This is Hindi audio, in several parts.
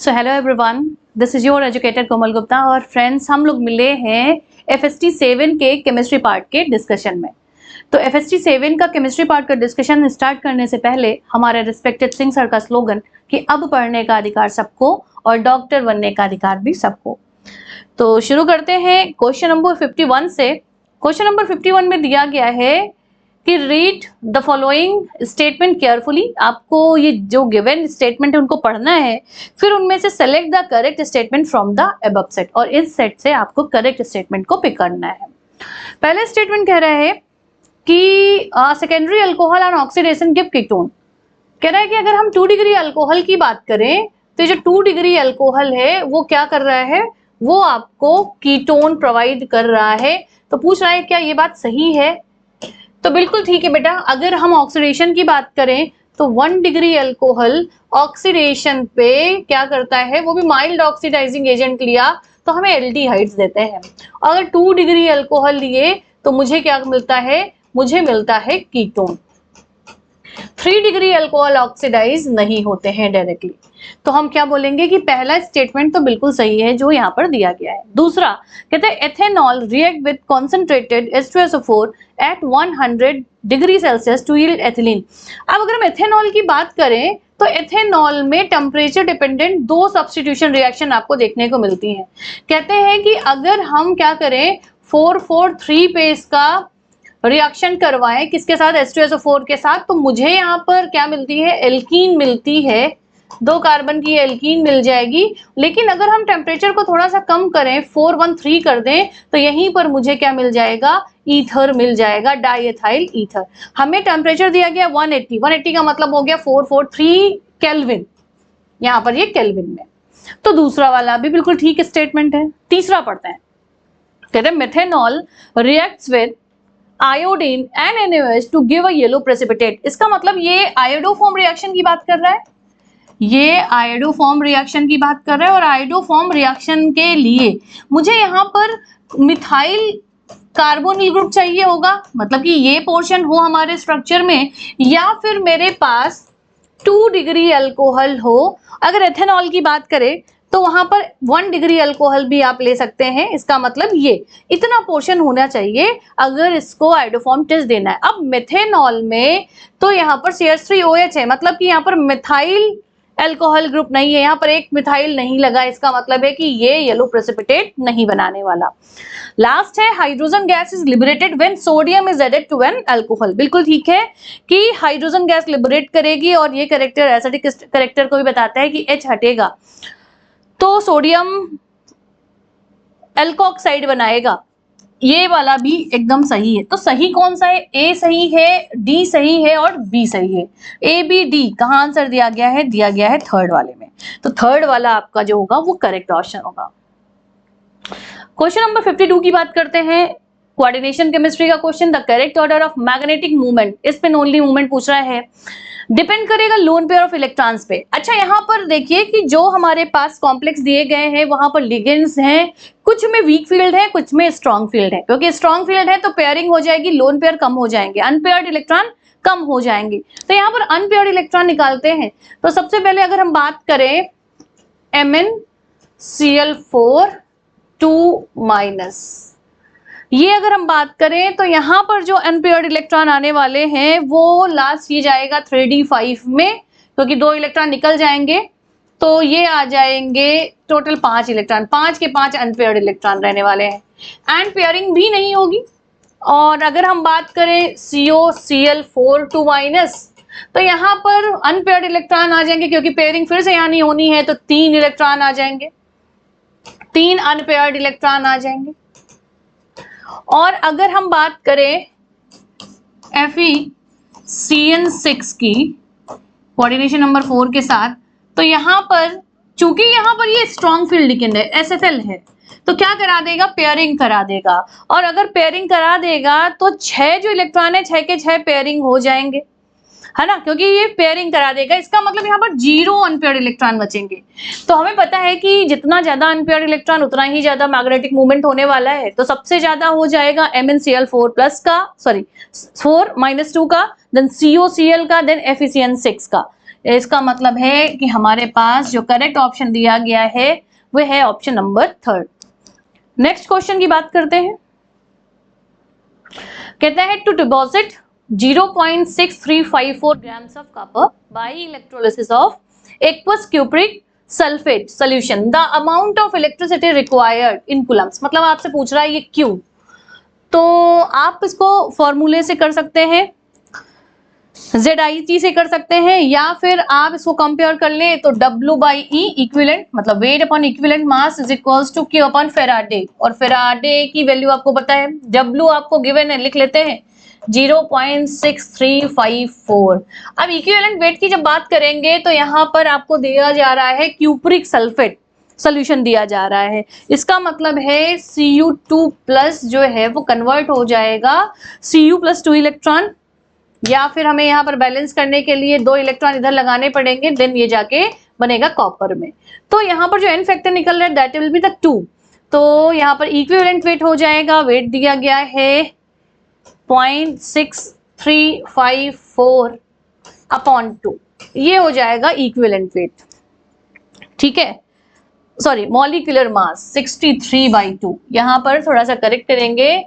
So hello everyone, this is your educator Komal Gupta. और फ्रेंड्स, हम लोग मिले हैं FST 7 के केमिस्ट्री पार्ट के डिस्कशन में। तो FST 7 का केमिस्ट्री पार्ट का डिस्कशन स्टार्ट करने से पहले हमारे रिस्पेक्टेड सिंह सर का स्लोगन कि अब पढ़ने का अधिकार सबको और डॉक्टर बनने का अधिकार भी सबको। तो शुरू करते हैं क्वेश्चन नंबर 51 से। क्वेश्चन नंबर 51 में दिया गया है कि read the following statement carefully. आपको ये जो गिवन स्टेटमेंट है उनको पढ़ना है, फिर उनमें से select the correct statement from the above set, और इस सेट से आपको करेक्ट स्टेटमेंट को पिक करना है। पहले स्टेटमेंट कह रहा है कि secondary alcohol on oxidation give ketone. कह रहा है कि अगर हम 2 डिग्री अल्कोहल की बात करें तो जो 2 डिग्री अल्कोहल है वो क्या कर रहा है, वो आपको कीटोन प्रोवाइड कर रहा है। तो पूछ रहा है क्या ये बात सही है? तो बिल्कुल ठीक है बेटा। अगर हम ऑक्सीडेशन की बात करें तो 1 डिग्री अल्कोहल ऑक्सीडेशन पे क्या करता है, वो भी माइल्ड ऑक्सीडाइजिंग एजेंट लिया तो हमें एल्डिहाइड्स देते हैं। अगर 2 डिग्री अल्कोहल लिए तो मुझे क्या मिलता है, मुझे मिलता है कीटोन। 3 डिग्री अल्कोहल ऑक्सीडाइज नहीं होते हैं डायरेक्टली। तो हम क्या बोलेंगे कि पहला स्टेटमेंट तो बिल्कुल सही है जो यहाँ पर दिया गया है। दूसरा कहते हैं ethanol react with concentrated H2SO4 at 100 degree Celsius to yield ethylene. अब अगर हम एथेनॉल की बात करें तो एथेनॉल में टेम्परेचर डिपेंडेंट 2 सब्स्टिट्यूशन रिएक्शन आपको देखने को मिलती हैं। कहते हैं कि अगर हम क्या करें 443 पे इसका रिएक्शन करवाएं किसके साथ, H2SO4 के साथ, तो मुझे यहाँ पर क्या मिलती है, एल्कीन मिलती है। 2 कार्बन की एल्कीन मिल जाएगी। लेकिन अगर हम टेम्परेचर को थोड़ा सा कम करें 413 कर दें तो यहीं पर मुझे क्या मिल जाएगा, ईथर मिल जाएगा, डाइएथाइल ईथर। हमें टेम्परेचर दिया गया 180 का मतलब हो गया 443 केल्विन, यहाँ पर ये केल्विन में। तो दूसरा वाला भी बिल्कुल ठीक स्टेटमेंट है। तीसरा पढ़ते हैं। कहते हैं methanol reacts with iodine and NaOH to give a yellow precipitate. इसका मतलब ये आयोडोफॉर्म रिएक्शन की बात कर रहा है, ये आयोडोफॉर्म रिएक्शन की बात कर रहा है। और आयोडोफॉर्म रिएक्शन के लिए मुझे यहाँ पर मिथाइल कार्बोनिल ग्रुप चाहिए होगा, मतलब कि ये पोर्शन हो हमारे स्ट्रक्चर में, या फिर मेरे पास 2 डिग्री अल्कोहल हो। अगर एथेनॉल की बात करें तो वहां पर 1 डिग्री अल्कोहल भी आप ले सकते हैं। इसका मतलब ये इतना पोर्शन होना चाहिए अगर इसको आयोडोफॉर्म टेस्ट देना है। अब मेथेनॉल में तो यहाँ पर CH3OH है, मतलब कि यहाँ पर मिथाइल अल्कोहल ग्रुप नहीं है, यहाँ पर एक मिथाइल नहीं लगा। इसका मतलब है कि ये येलो प्रेसिपिटेट नहीं बनाने वाला। लास्ट है hydrogen gas is liberated when sodium is added to an alcohol. बिल्कुल ठीक है कि हाइड्रोजन गैस लिबरेट करेगी, और ये करेक्टर एसिडिक करेक्टर को भी बताता है कि H हटेगा तो सोडियम एल्कोक्साइड बनाएगा। ये वाला भी एकदम सही है। तो सही कौन सा है, A सही है, D सही है और B सही है। A B D कहाँ आंसर दिया गया है, दिया गया है थर्ड वाले में। तो थर्ड वाला आपका जो होगा वो करेक्ट ऑप्शन होगा। क्वेश्चन नंबर 52 की बात करते हैं। कोऑर्डिनेशन केमिस्ट्री का question, the correct order of magnetic movement, spin only movement पूछ रहा है, डिपेंड करेगा लोन पेयर ऑफ इलेक्ट्रॉन्स पे। अच्छा, यहाँ पर देखिए कि जो हमारे पास कॉम्प्लेक्स दिए गए हैं वहां पर लिगेंड्स हैं, कुछ में वीक फील्ड है, कुछ में स्ट्रॉन्ग फील्ड है। क्योंकि स्ट्रॉन्ग फील्ड है तो पेयरिंग हो जाएगी, लोन पेयर कम हो जाएंगे, अनपेयर्ड इलेक्ट्रॉन कम हो जाएंगे। तो यहाँ पर अनपेयर्ड इलेक्ट्रॉन निकालते हैं। तो सबसे पहले अगर हम बात करें MnCl4 2-, ये अगर हम बात करें तो यहाँ पर जो अनपेयर्ड इलेक्ट्रॉन आने वाले हैं वो लास्ट ये जाएगा 3d5 में, क्योंकि 2 इलेक्ट्रॉन निकल जाएंगे। तो ये आ जाएंगे टोटल 5 इलेक्ट्रॉन, 5 के 5 अनपेयर्ड इलेक्ट्रॉन रहने वाले हैं। एंड पेयरिंग भी नहीं होगी। और अगर हम बात करें COCl4 2-, तो यहाँ पर अनपेयर्ड इलेक्ट्रॉन आ जाएंगे, क्योंकि पेयरिंग फिर से यहाँ नहीं होनी है, तो 3 इलेक्ट्रॉन आ जाएंगे, 3 अनपेयर्ड इलेक्ट्रॉन आ जाएंगे। और अगर हम बात करें FeCN6 की कोऑर्डिनेशन नंबर 4 के साथ, तो यहाँ पर चूंकि यहाँ पर ये स्ट्रॉन्ग फील्ड लिगेंड है, SFL है, तो क्या करा देगा, पेयरिंग करा देगा। और अगर पेयरिंग करा देगा तो 6 जो इलेक्ट्रॉन है 6 के 6 पेयरिंग हो जाएंगे, है ना, क्योंकि ये पेयरिंग करा देगा। इसका मतलब यहाँ पर 0 अनपेयर्ड इलेक्ट्रॉन बचेंगे। तो हमें पता है कि जितना ज्यादा अनपेयर्ड इलेक्ट्रॉन उतना ही ज्यादा मैग्नेटिक मूवमेंट होने वाला है। तो सबसे ज्यादा हो जाएगा MnCl4 प्लस का, 4-2 का, देन COCl का, देन FeCN6 का। इसका मतलब है कि हमारे पास जो करेक्ट ऑप्शन दिया गया है वो है ऑप्शन नंबर 3। नेक्स्ट क्वेश्चन की बात करते हैं। कहता है to deposit 0.6354 grams of copper by electrolysis of aqueous cupric sulfate solution, the amount of electricity required in coulombs। मतलब आपसे पूछ रहा है ये क्यों, तो आप इसको फॉर्मूले से कर सकते हैं, ZIT से कर सकते हैं, या फिर आप इसको कंपेयर कर लें तो W by E इक्विवेलेंट, मतलब weight upon equivalent mass is equals to Q upon Faraday, और फेराडे की वैल्यू आपको पता है, W आपको गिवन है, लिख लेते हैं 0.6354। अब इक्विवेलेंट वेट की जब बात करेंगे तो यहाँ पर आपको दिया जा रहा है क्यूप्रिक सल्फेट सोल्यूशन दिया जा रहा है, इसका मतलब है Cu2 प्लस जो है वो कन्वर्ट हो जाएगा Cu प्लस 2 इलेक्ट्रॉन, या फिर हमें यहाँ पर बैलेंस करने के लिए 2 इलेक्ट्रॉन इधर लगाने पड़ेंगे, देन ये जाके बनेगा कॉपर में। तो यहाँ पर जो एन फैक्टर निकल रहा है दैट विल बी द 2। तो यहाँ पर इक्विवेलेंट वेट हो जाएगा, वेट दिया गया है 0.6354 अपॉन 2, ये हो जाएगा इक्विवेलेंट वेट, ठीक है, सॉरी मॉलिक्यूलर मास 63/2। यहाँ पर थोड़ा सा करेक्ट करेंगे,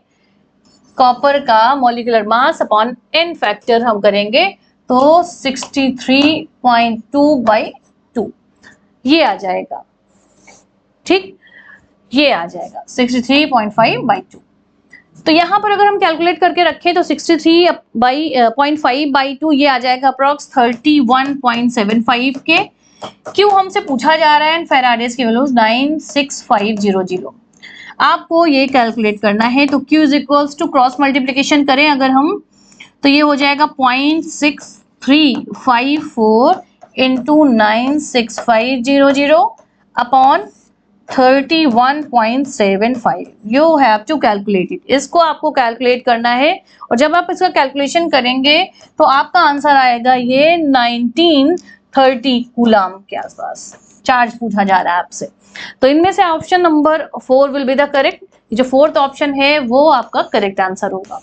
कॉपर का molecular mass upon n factor हम करेंगे तो 63.2/2 ये आ जाएगा, ठीक, ये आ जाएगा 63.5/2। तो यहाँ पर अगर हम कैलकुलेट करके रखें तो 63.5/2 ये आ जाएगा अप्रॉक्स 31.75 के। क्यों हमसे पूछा जा रहा है फेराडेज की वैल्यू 96500, आपको ये कैलकुलेट करना है। तो Q is equals to cross multiplication करें अगर हम, तो ये हो जाएगा 0.6354 into 96500 upon 31.75। You have to calculate it, इसको आपको कैलकुलेट करना है, और जब आप इसका कैलकुलेशन करेंगे तो आपका आंसर आएगा ये 1930 कूलम के आसपास चार्ज पूछा जा रहा है आपसे। तो इनमें से option number 4 will be the correct, जो फोर्थ ऑप्शन है वो आपका करेक्ट आंसर होगा।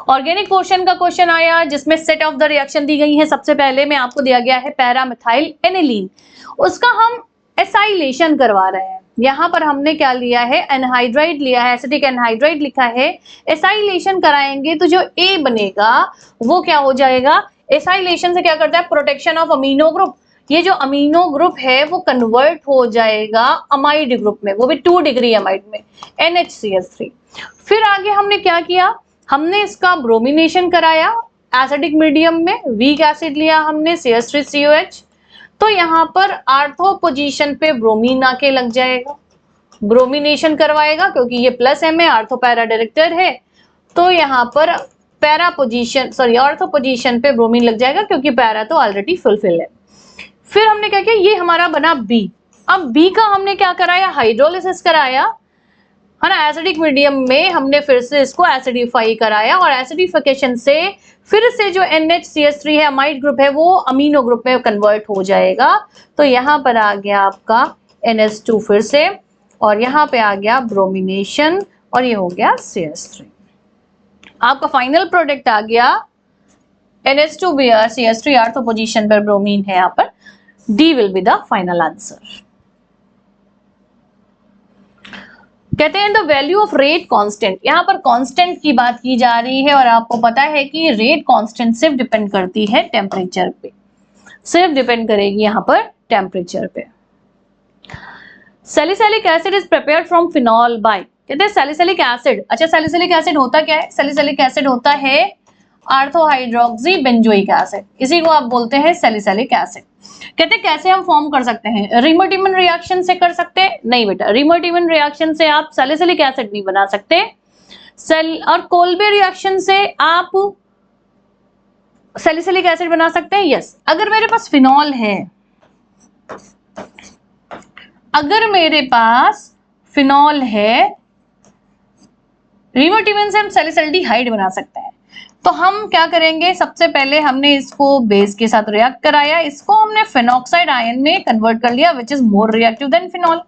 ऑर्गेनिक पोर्शन का क्वेश्चन आया जिसमें सेट ऑफ द रिएक्शन दी गई है। सबसे पहले में आपको दिया गया है पैरामिथाइल एनिलीन, उसका हम एसाइलेशन करवा रहे हैं। यहाँ पर हमने क्या लिया है, एनहाइड्राइड लिया है, एसिटिक एनहाइड्राइड लिखा है। एसाइलेशन कराएंगे तो जो ए बनेगा वो क्या हो जाएगा, एसाइलेशन से क्या करता है, प्रोटेक्शन ऑफ अमीनो ग्रुप। ये जो अमीनो ग्रुप है वो कन्वर्ट हो जाएगा अमाइड ग्रुप में, वो भी 2 डिग्री अमाइड में, NHCH3। फिर आगे हमने क्या किया, हमने इसका ब्रोमिनेशन कराया एसिडिक मीडियम में, वीक एसिड लिया हमने CH3COH। तो यहाँ पर आर्थो पोजीशन पे ब्रोमीन आके लग जाएगा, ब्रोमिनेशन करवाएगा क्योंकि ये प्लस M है, आर्थो पैरा डायरेक्टर है, तो यहाँ पर para position sorry ortho position पे ब्रोमीन लग जाएगा क्योंकि पैरा तो ऑलरेडी फुलफिल है। फिर हमने क्या किया, ये हमारा बना B। अब B का हमने क्या कराया, हाइड्रोलिसिस कराया, है ना, एसिडिक मीडियम में हमने फिर से इसको एसिडिफाई कराया, और एसिडिफिकेशन से फिर से जो NHCH3 है अमाइड ग्रुप है वो अमीनो ग्रुप में कन्वर्ट हो जाएगा। तो यहाँ पर आ गया आपका NH2 फिर से, और यहाँ पे आ गया ब्रोमिनेशन, और ये हो गया CH3। आपका फाइनल प्रोडक्ट आ गया NH2Br CH3 आर्थो पोजीशन पर ब्रोमीन है, यहाँ पर D will be the final answer। कहते हैं the value of rate constant, यहाँ पर कांस्टेंट की बात की जा रही है, और आपको पता है कि रेट कांस्टेंट सिर्फ डिपेंड करती है टेम्परेचर पे, सिर्फ डिपेंड करेगी यहाँ पर टेम्परेचर पे। Salicylic acid is prepared from phenol by, कहते हैं सैलिसिलिक एसिड, अच्छा सैलिसिलिक एसिड होता क्या है, सैलिसिलिक एसिड होता है आर्थोहाइड्रोक्सी बेंजोइक एसिड, इसी को आप बोलते हैं सैलिसिलिक एसिड। कहते हैं कैसे हम फॉर्म कर सकते हैं, रिमोटिमन रिएक्शन से कर सकते हैं, नहीं बेटा, रिमोटिमन रिएक्शन से आप सैलिसिलिक एसिड नहीं बना सकते। और कोल्बे रिएक्शन से आप सैलिसिलिक एसिड बना सकते हैं, यस। अगर मेरे पास फिनॉल है, अगर मेरे पास फिनॉल है, रिमोटिमन से हम सैलिसल्डिहाइड बना सकते हैं। तो हम क्या करेंगे, सबसे पहले हमने इसको बेस के साथ रिएक्ट कराया, इसको हमने फिनॉक्साइड आयन में कन्वर्ट कर लिया which is more reactive than phenol.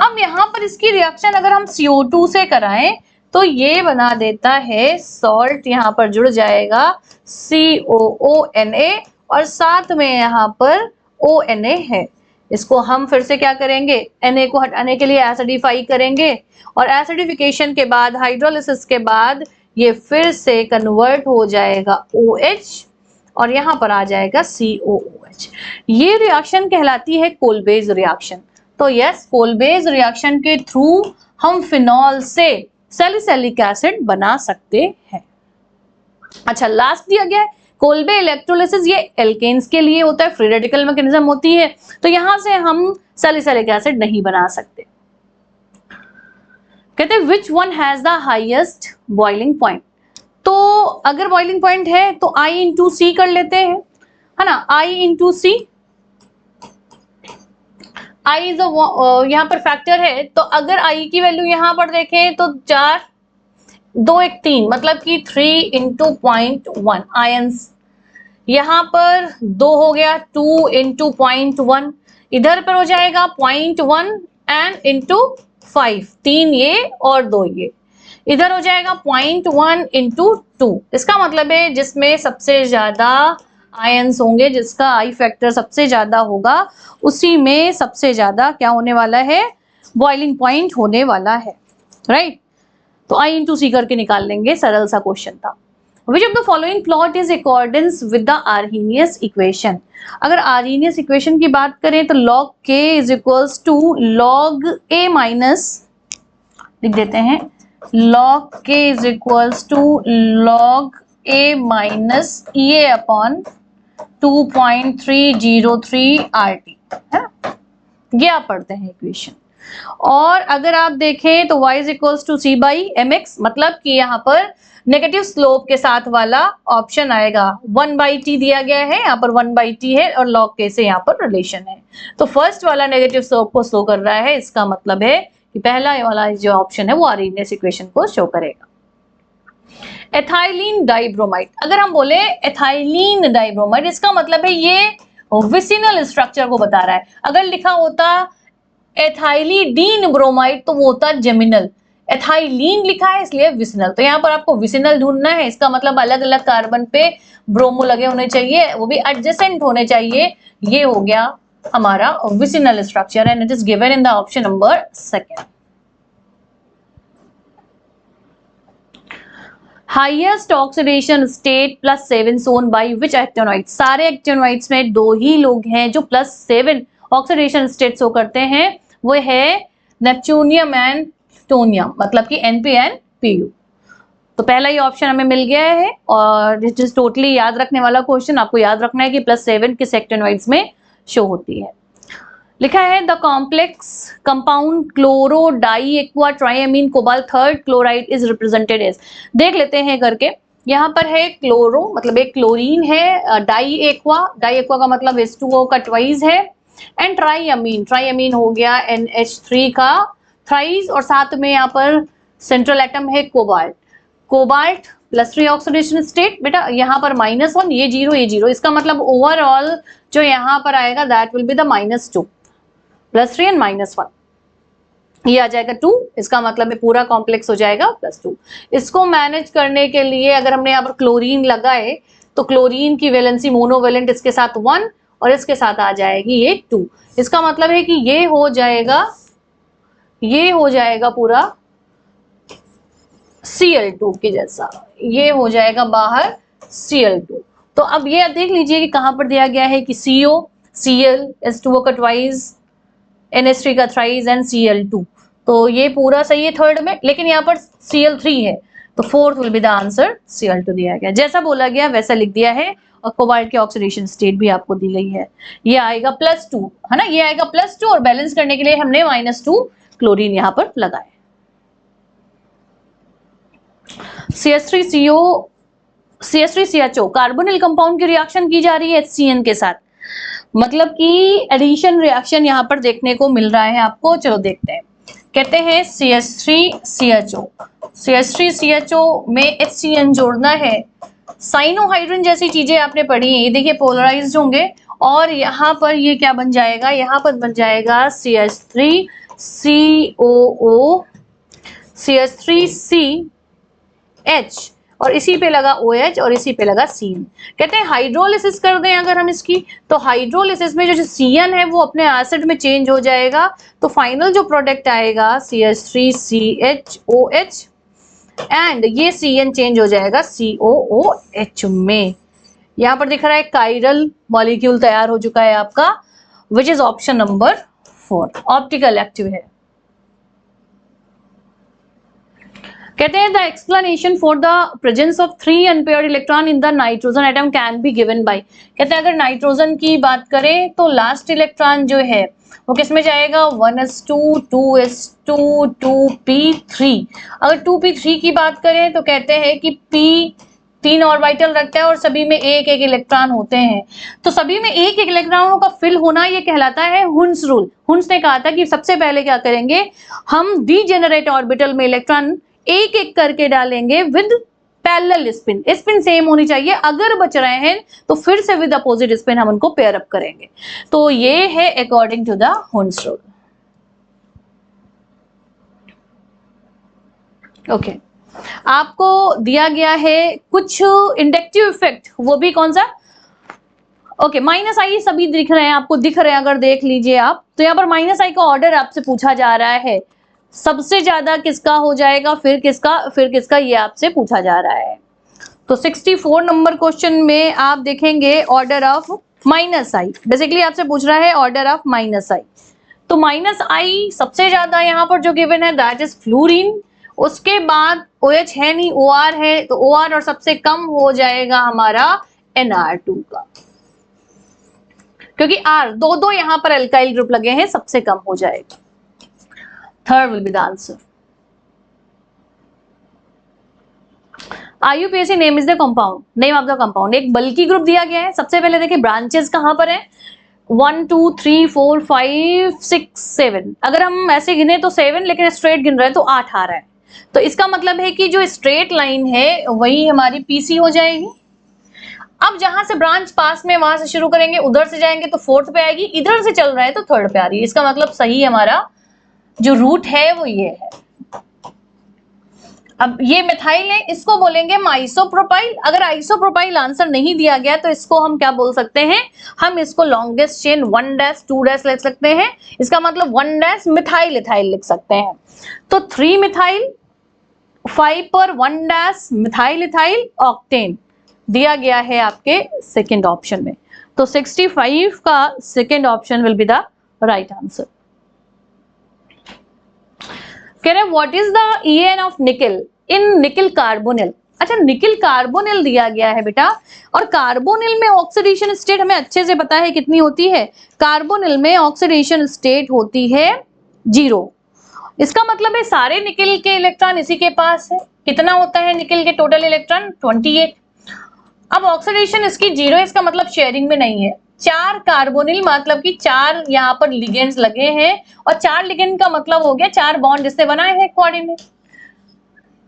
अब यहाँ पर इसकी रिएक्शन अगर हम CO2 से कराएं तो ये बना देता है सॉल्ट, यहाँ पर जुड़ जाएगा COONA, और साथ में यहाँ पर ONA है। इसको हम फिर से क्या करेंगे, Na को हटाने के लिए एसिडिफाई करेंगे और एसिडिफिकेशन के बाद हाइड्रोलिसिस के बाद ये फिर से कन्वर्ट हो जाएगा OH और यहाँ पर आ जाएगा COOH। ये रिएक्शन कहलाती है कोलबेज रिएक्शन। तो यस, कोलबेज रिएक्शन के थ्रू हम फिनॉल से सैलिसिलिक एसिड बना सकते हैं। अच्छा, लास्ट दिया गया है कोल्बे इलेक्ट्रोलिसिस, ये एल्केन्स के लिए होता है, फ्री रेडिकल मैकेनिज्म होती है, तो यहां से हम सैलिसिलिक एसिड नहीं बना सकते। कहते हैं which one has the highest boiling point. तो अगर बॉइलिंग पॉइंट है तो I इंटू सी कर लेते हैं, है ना, I इंटू सी। I यहाँ पर फैक्टर है, तो अगर I की वैल्यू यहाँ पर देखें तो 4 2 1 3, मतलब कि 3 इंटू 0.1 आयंस। यहाँ पर 2 हो गया, 2 इंटू 0.1, इधर पर हो जाएगा 0.1 एंड इंटू 5, 3 ये और 2 ये, इधर हो जाएगा 0.1 इंटू 2। इसका मतलब है जिसमें सबसे ज्यादा आयंस होंगे, जिसका आई फैक्टर सबसे ज्यादा होगा, उसी में सबसे ज्यादा क्या होने वाला है, बॉइलिंग पॉइंट होने वाला है, राइट। तो I इंटू सी करके निकाल लेंगे, सरल सा क्वेश्चन था। Which of the following plot is accordance with the Arrhenius equation? अगर Arrhenius equation की बात करें तो log K is equals to log A minus, लिख देते हैं, log K is equals to log A minus EA upon 2.303 RT, है ना, ये आप पढ़ते हैं इक्वेशन। और अगर आप देखें तो y is equals to C by M X, मतलब कि यहाँ पर नेगेटिव स्लोप के साथ वाला ऑप्शन आएगा। 1/t दिया गया है, यहाँ पर 1/t है और log k से यहाँ पर रिलेशन है, तो फर्स्ट वाला नेगेटिव स्लोप को शो कर रहा है। इसका मतलब है कि पहला वाला जो ऑप्शन है वो आर्हेनियस इक्वेशन को शो करेगा। एथाइलिन डाइब्रोमाइड, अगर हम बोले एथाइलिन डाइब्रोमाइड, इसका मतलब है ये विसिनल स्ट्रक्चर को बता रहा है। अगर लिखा होता एथाइलिडीन ब्रोमाइड तो वो होता जेमिनल, एथाइलिन लिखा है इसलिए विसिनल, तो यहाँ पर आपको विसिनल ढूंढना है। इसका मतलब अलग अलग कार्बन पे ब्रोमो लगे होने चाहिए, वो भी एडजेसेंट होने चाहिए। ये हो गया हमारा vicinal structure and it is given in the option number 2। Highest oxidation state +7 shown by which actinoid. सारे एक्टिनोइड्स में 2 ही लोग हैं जो +7 ऑक्सीडेशन स्टेट शो करते हैं, वो है नेपच्यूनियम एंड टोनियम, मतलब कि NP एंड PU। तो पहला ही ऑप्शन हमें मिल गया है और इट इज टोटली याद रखने वाला क्वेश्चन। आपको याद रखना है कि +7 किस एक्टिनोइड्स में शो होती है। लिखा है the complex compound chloro di aqua triamine cobalt third chloride is represented as. देख लेते हैं करके, यहाँ पर है क्लोरो, मतलब एक क्लोरीन है, डाई एक्वा का मतलब H2O का ट्वाइस है, एंड ट्राइअमीन, ट्राइअमीन हो गया NH3 का थ्राइस, और साथ में यहाँ पर सेंट्रल एटम है कोबाल्ट, कोबाल्ट +3 ऑक्सीडेशन स्टेट। बेटा यहाँ पर -1, ये 0 ये 0, इसका मतलब ओवरऑल जो यहाँ पर आएगा that will be the -2, +3 and -1, ये आ जाएगा 2। इसका मतलब पूरा कॉम्प्लेक्स हो जाएगा +2। इसको मैनेज करने के लिए अगर हमने यहाँ पर क्लोरीन लगाए तो क्लोरीन की वैलेंसी मोनोवेलेंट इसके साथ 1 और इसके साथ आ जाएगी ये 2। इसका मतलब है कि ये हो जाएगा पूरा Cl2 के जैसा, ये हो जाएगा बाहर Cl2। तो अब ये देख लीजिए कि कहां पर दिया गया है कि CO, Cl, H2O का ट्वाइस, NH3 का थ्राइस एंड Cl2, तो ये पूरा सही है थर्ड में, लेकिन यहाँ पर Cl3 है, तो fourth will be the answer Cl2 दिया गया, जैसा बोला गया वैसा लिख दिया है। और कोबाल्ट की ऑक्सीडेशन स्टेट भी आपको दी गई है, ये आएगा +2, है ना, ये आएगा +2 और बैलेंस करने के लिए हमने -2 क्लोरीन यहाँ पर लगाए। CH3CHO कार्बोनिल कंपाउंड की रिएक्शन की जा रही है HCN के साथ, मतलब कि एडिशन रिएक्शन यहाँ पर देखने को मिल रहा है आपको। चलो देखते हैं। कहते हैं CH3CHO में HCN जोड़ना है, साइनोहाइड्रिन जैसी चीजें आपने पढ़ी हैं, ये देखिए पोलराइज्ड होंगे और यहाँ पर ये क्या बन जाएगा, यहाँ पर बन जाएगा CH3COO CH3CH और इसी पे लगा OH और इसी पे लगा CN। कहते हैं हाइड्रोलिसिस कर दें अगर हम इसकी, तो हाइड्रोलिसिस में जो CN है वो अपने एसिड में चेंज हो जाएगा, तो फाइनल जो प्रोडक्ट आएगा CH3CHOH एंड ये CN चेंज हो जाएगा COOH में। यहां पर दिख रहा है कायरल मॉलिक्यूल तैयार हो चुका है आपका, which is option number 4, optical active है। कहते हैं the explanation for the presence of 3 unpaired electron in the nitrogen atom can be given by. कहते हैं अगर नाइट्रोजन की बात करें तो लास्ट इलेक्ट्रॉन जो है वो किसमें जाएगा, 1s2 2s2 2p3। अगर 2p3 की बात करें तो कहते हैं कि p 3 ऑर्बिटल रखता है और सभी में एक एक इलेक्ट्रॉन होते हैं, तो सभी में एक एक इलेक्ट्रॉनों का फिल होना ये कहलाता है हुन्स रूल। हुन्स ने कहा था कि सबसे पहले क्या करेंगे, हम डीजेनरेट ऑर्बिटल में इलेक्ट्रॉन एक एक करके डालेंगे with parallel spin, spin same होनी चाहिए, अगर बच रहे हैं तो फिर से विद अपोजिट स्पिन हम उनको पेयर अप करेंगे। तो ये है according to the Hund's rule. Okay, आपको दिया गया है कुछ इंडक्टिव इफेक्ट, वो भी कौन सा, ओके माइनस आई सभी दिख रहे हैं आपको, दिख रहे हैं अगर देख लीजिए आप, तो यहाँ पर माइनस आई का ऑर्डर आपसे पूछा जा रहा है, सबसे ज्यादा किसका हो जाएगा फिर किसका ये आपसे पूछा जा रहा है। तो 64 नंबर क्वेश्चन में आप देखेंगे order of minus I, basically आपसे पूछ रहा है ऑर्डर ऑफ माइनस आई। तो माइनस आई सबसे ज्यादा यहाँ पर जो गिवन है दैट इज फ्लोरीन, उसके बाद OH है नहीं, OR है, तो OR और सबसे कम हो जाएगा हमारा NR2 का, क्योंकि R दो यहाँ पर अल्काइल ग्रुप लगे हैं, सबसे कम हो जाएगा। Third will be the answer. IUPAC name is the compound, name of the compound. एक बल्कि ग्रुप दिया गया है, सबसे पहले देखिए ब्रांचेस कहां पर है, 1 2 3 4 5 6 7, अगर हम ऐसे गिने तो 7, लेकिन स्ट्रेट गिन रहे हैं तो 8 आ रहा है, तो इसका मतलब है कि जो स्ट्रेट लाइन है वही हमारी PC हो जाएगी। अब जहां से ब्रांच पास में वहां से शुरू करेंगे, उधर से जाएंगे तो 4th पे आएगी, इधर से चल रहा है तो 3rd पे आ रही है, इसका मतलब सही हमारा जो रूट है वो ये है। अब ये मिथाइल है, इसको बोलेंगे आइसोप्रोपाइल। अगर आइसोप्रोपाइल आंसर नहीं दिया गया तो इसको हम क्या बोल सकते हैं, हम इसको लॉन्गेस्ट चेन 1 2 लिख सकते हैं, इसका मतलब 1 मिथाइल इथाइल लिख सकते हैं। तो 3 मिथाइल 5 पर 1 मिथाइल इथाइल ऑक्टेन दिया गया है आपके सेकेंड ऑप्शन में। तो 65 का second option will be the right answer. कह रहे what is the EN of nickel in निकल कार्बोनिल। अच्छा, निकल कार्बोनिल दिया गया है बेटा, और कार्बोनिल में ऑक्सीडेशन स्टेट हमें अच्छे से पता है कितनी होती है, कार्बोनिल में ऑक्सीडेशन स्टेट होती है 0। इसका मतलब है सारे निकल के इलेक्ट्रॉन इसी के पास है। कितना होता है निकल के टोटल इलेक्ट्रॉन, 28। अब ऑक्सीडेशन इसकी 0, इसका मतलब शेयरिंग में नहीं है। 4 कार्बोनिल मतलब कि 4 यहाँ पर लिगेंड्स लगे हैं, और 4 लिगेंड का मतलब हो गया 4 बॉन्ड जिससे बनाए हैं कोऑर्डिनेट।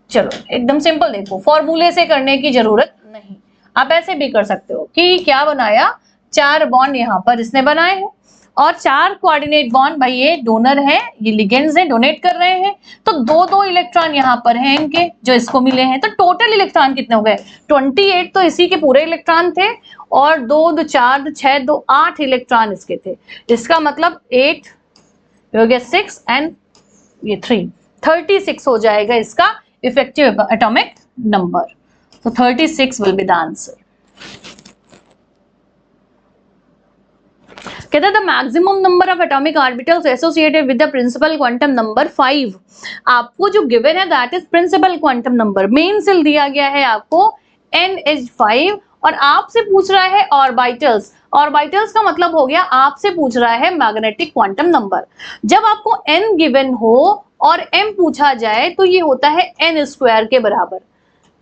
चलो एकदम सिंपल, देखो फॉर्मूले से करने की जरूरत नहीं, आप ऐसे भी कर सकते हो कि क्या बनाया, 4 बॉन्ड यहाँ पर इसने बनाए हैं, और 4 कोऑर्डिनेट बॉन्ड, भाई ये डोनर है, ये लिगेंड्स हैं, डोनेट कर रहे हैं, तो 2 इलेक्ट्रॉन यहाँ पर हैं इनके जो इसको मिले हैं। तो टोटल इलेक्ट्रॉन कितने हो गए, 28 तो इसी के पूरे इलेक्ट्रॉन थे, और 2 2 4 2 6 2 8 इलेक्ट्रॉन इसके थे। इसका मतलब 8 हो गया 6 एंड ये 3, 36 हो जाएगा इसका इफेक्टिव एटॉमिक नंबर। तो 36 विल बी द आंसर। कहते हैं the maximum number of atomic orbitals associated with the principal quantum number 5। आपको जो गिवन है that is principal quantum number, main shell दिया गया है आपको NH5, और आपसे पूछ रहा है ऑर्बिटल्स। ऑर्बिटल्स का मतलब हो गया आपसे पूछ रहा है मैग्नेटिक क्वांटम नंबर। जब आपको n गिवन हो और m पूछा जाए तो ये होता है n² के बराबर।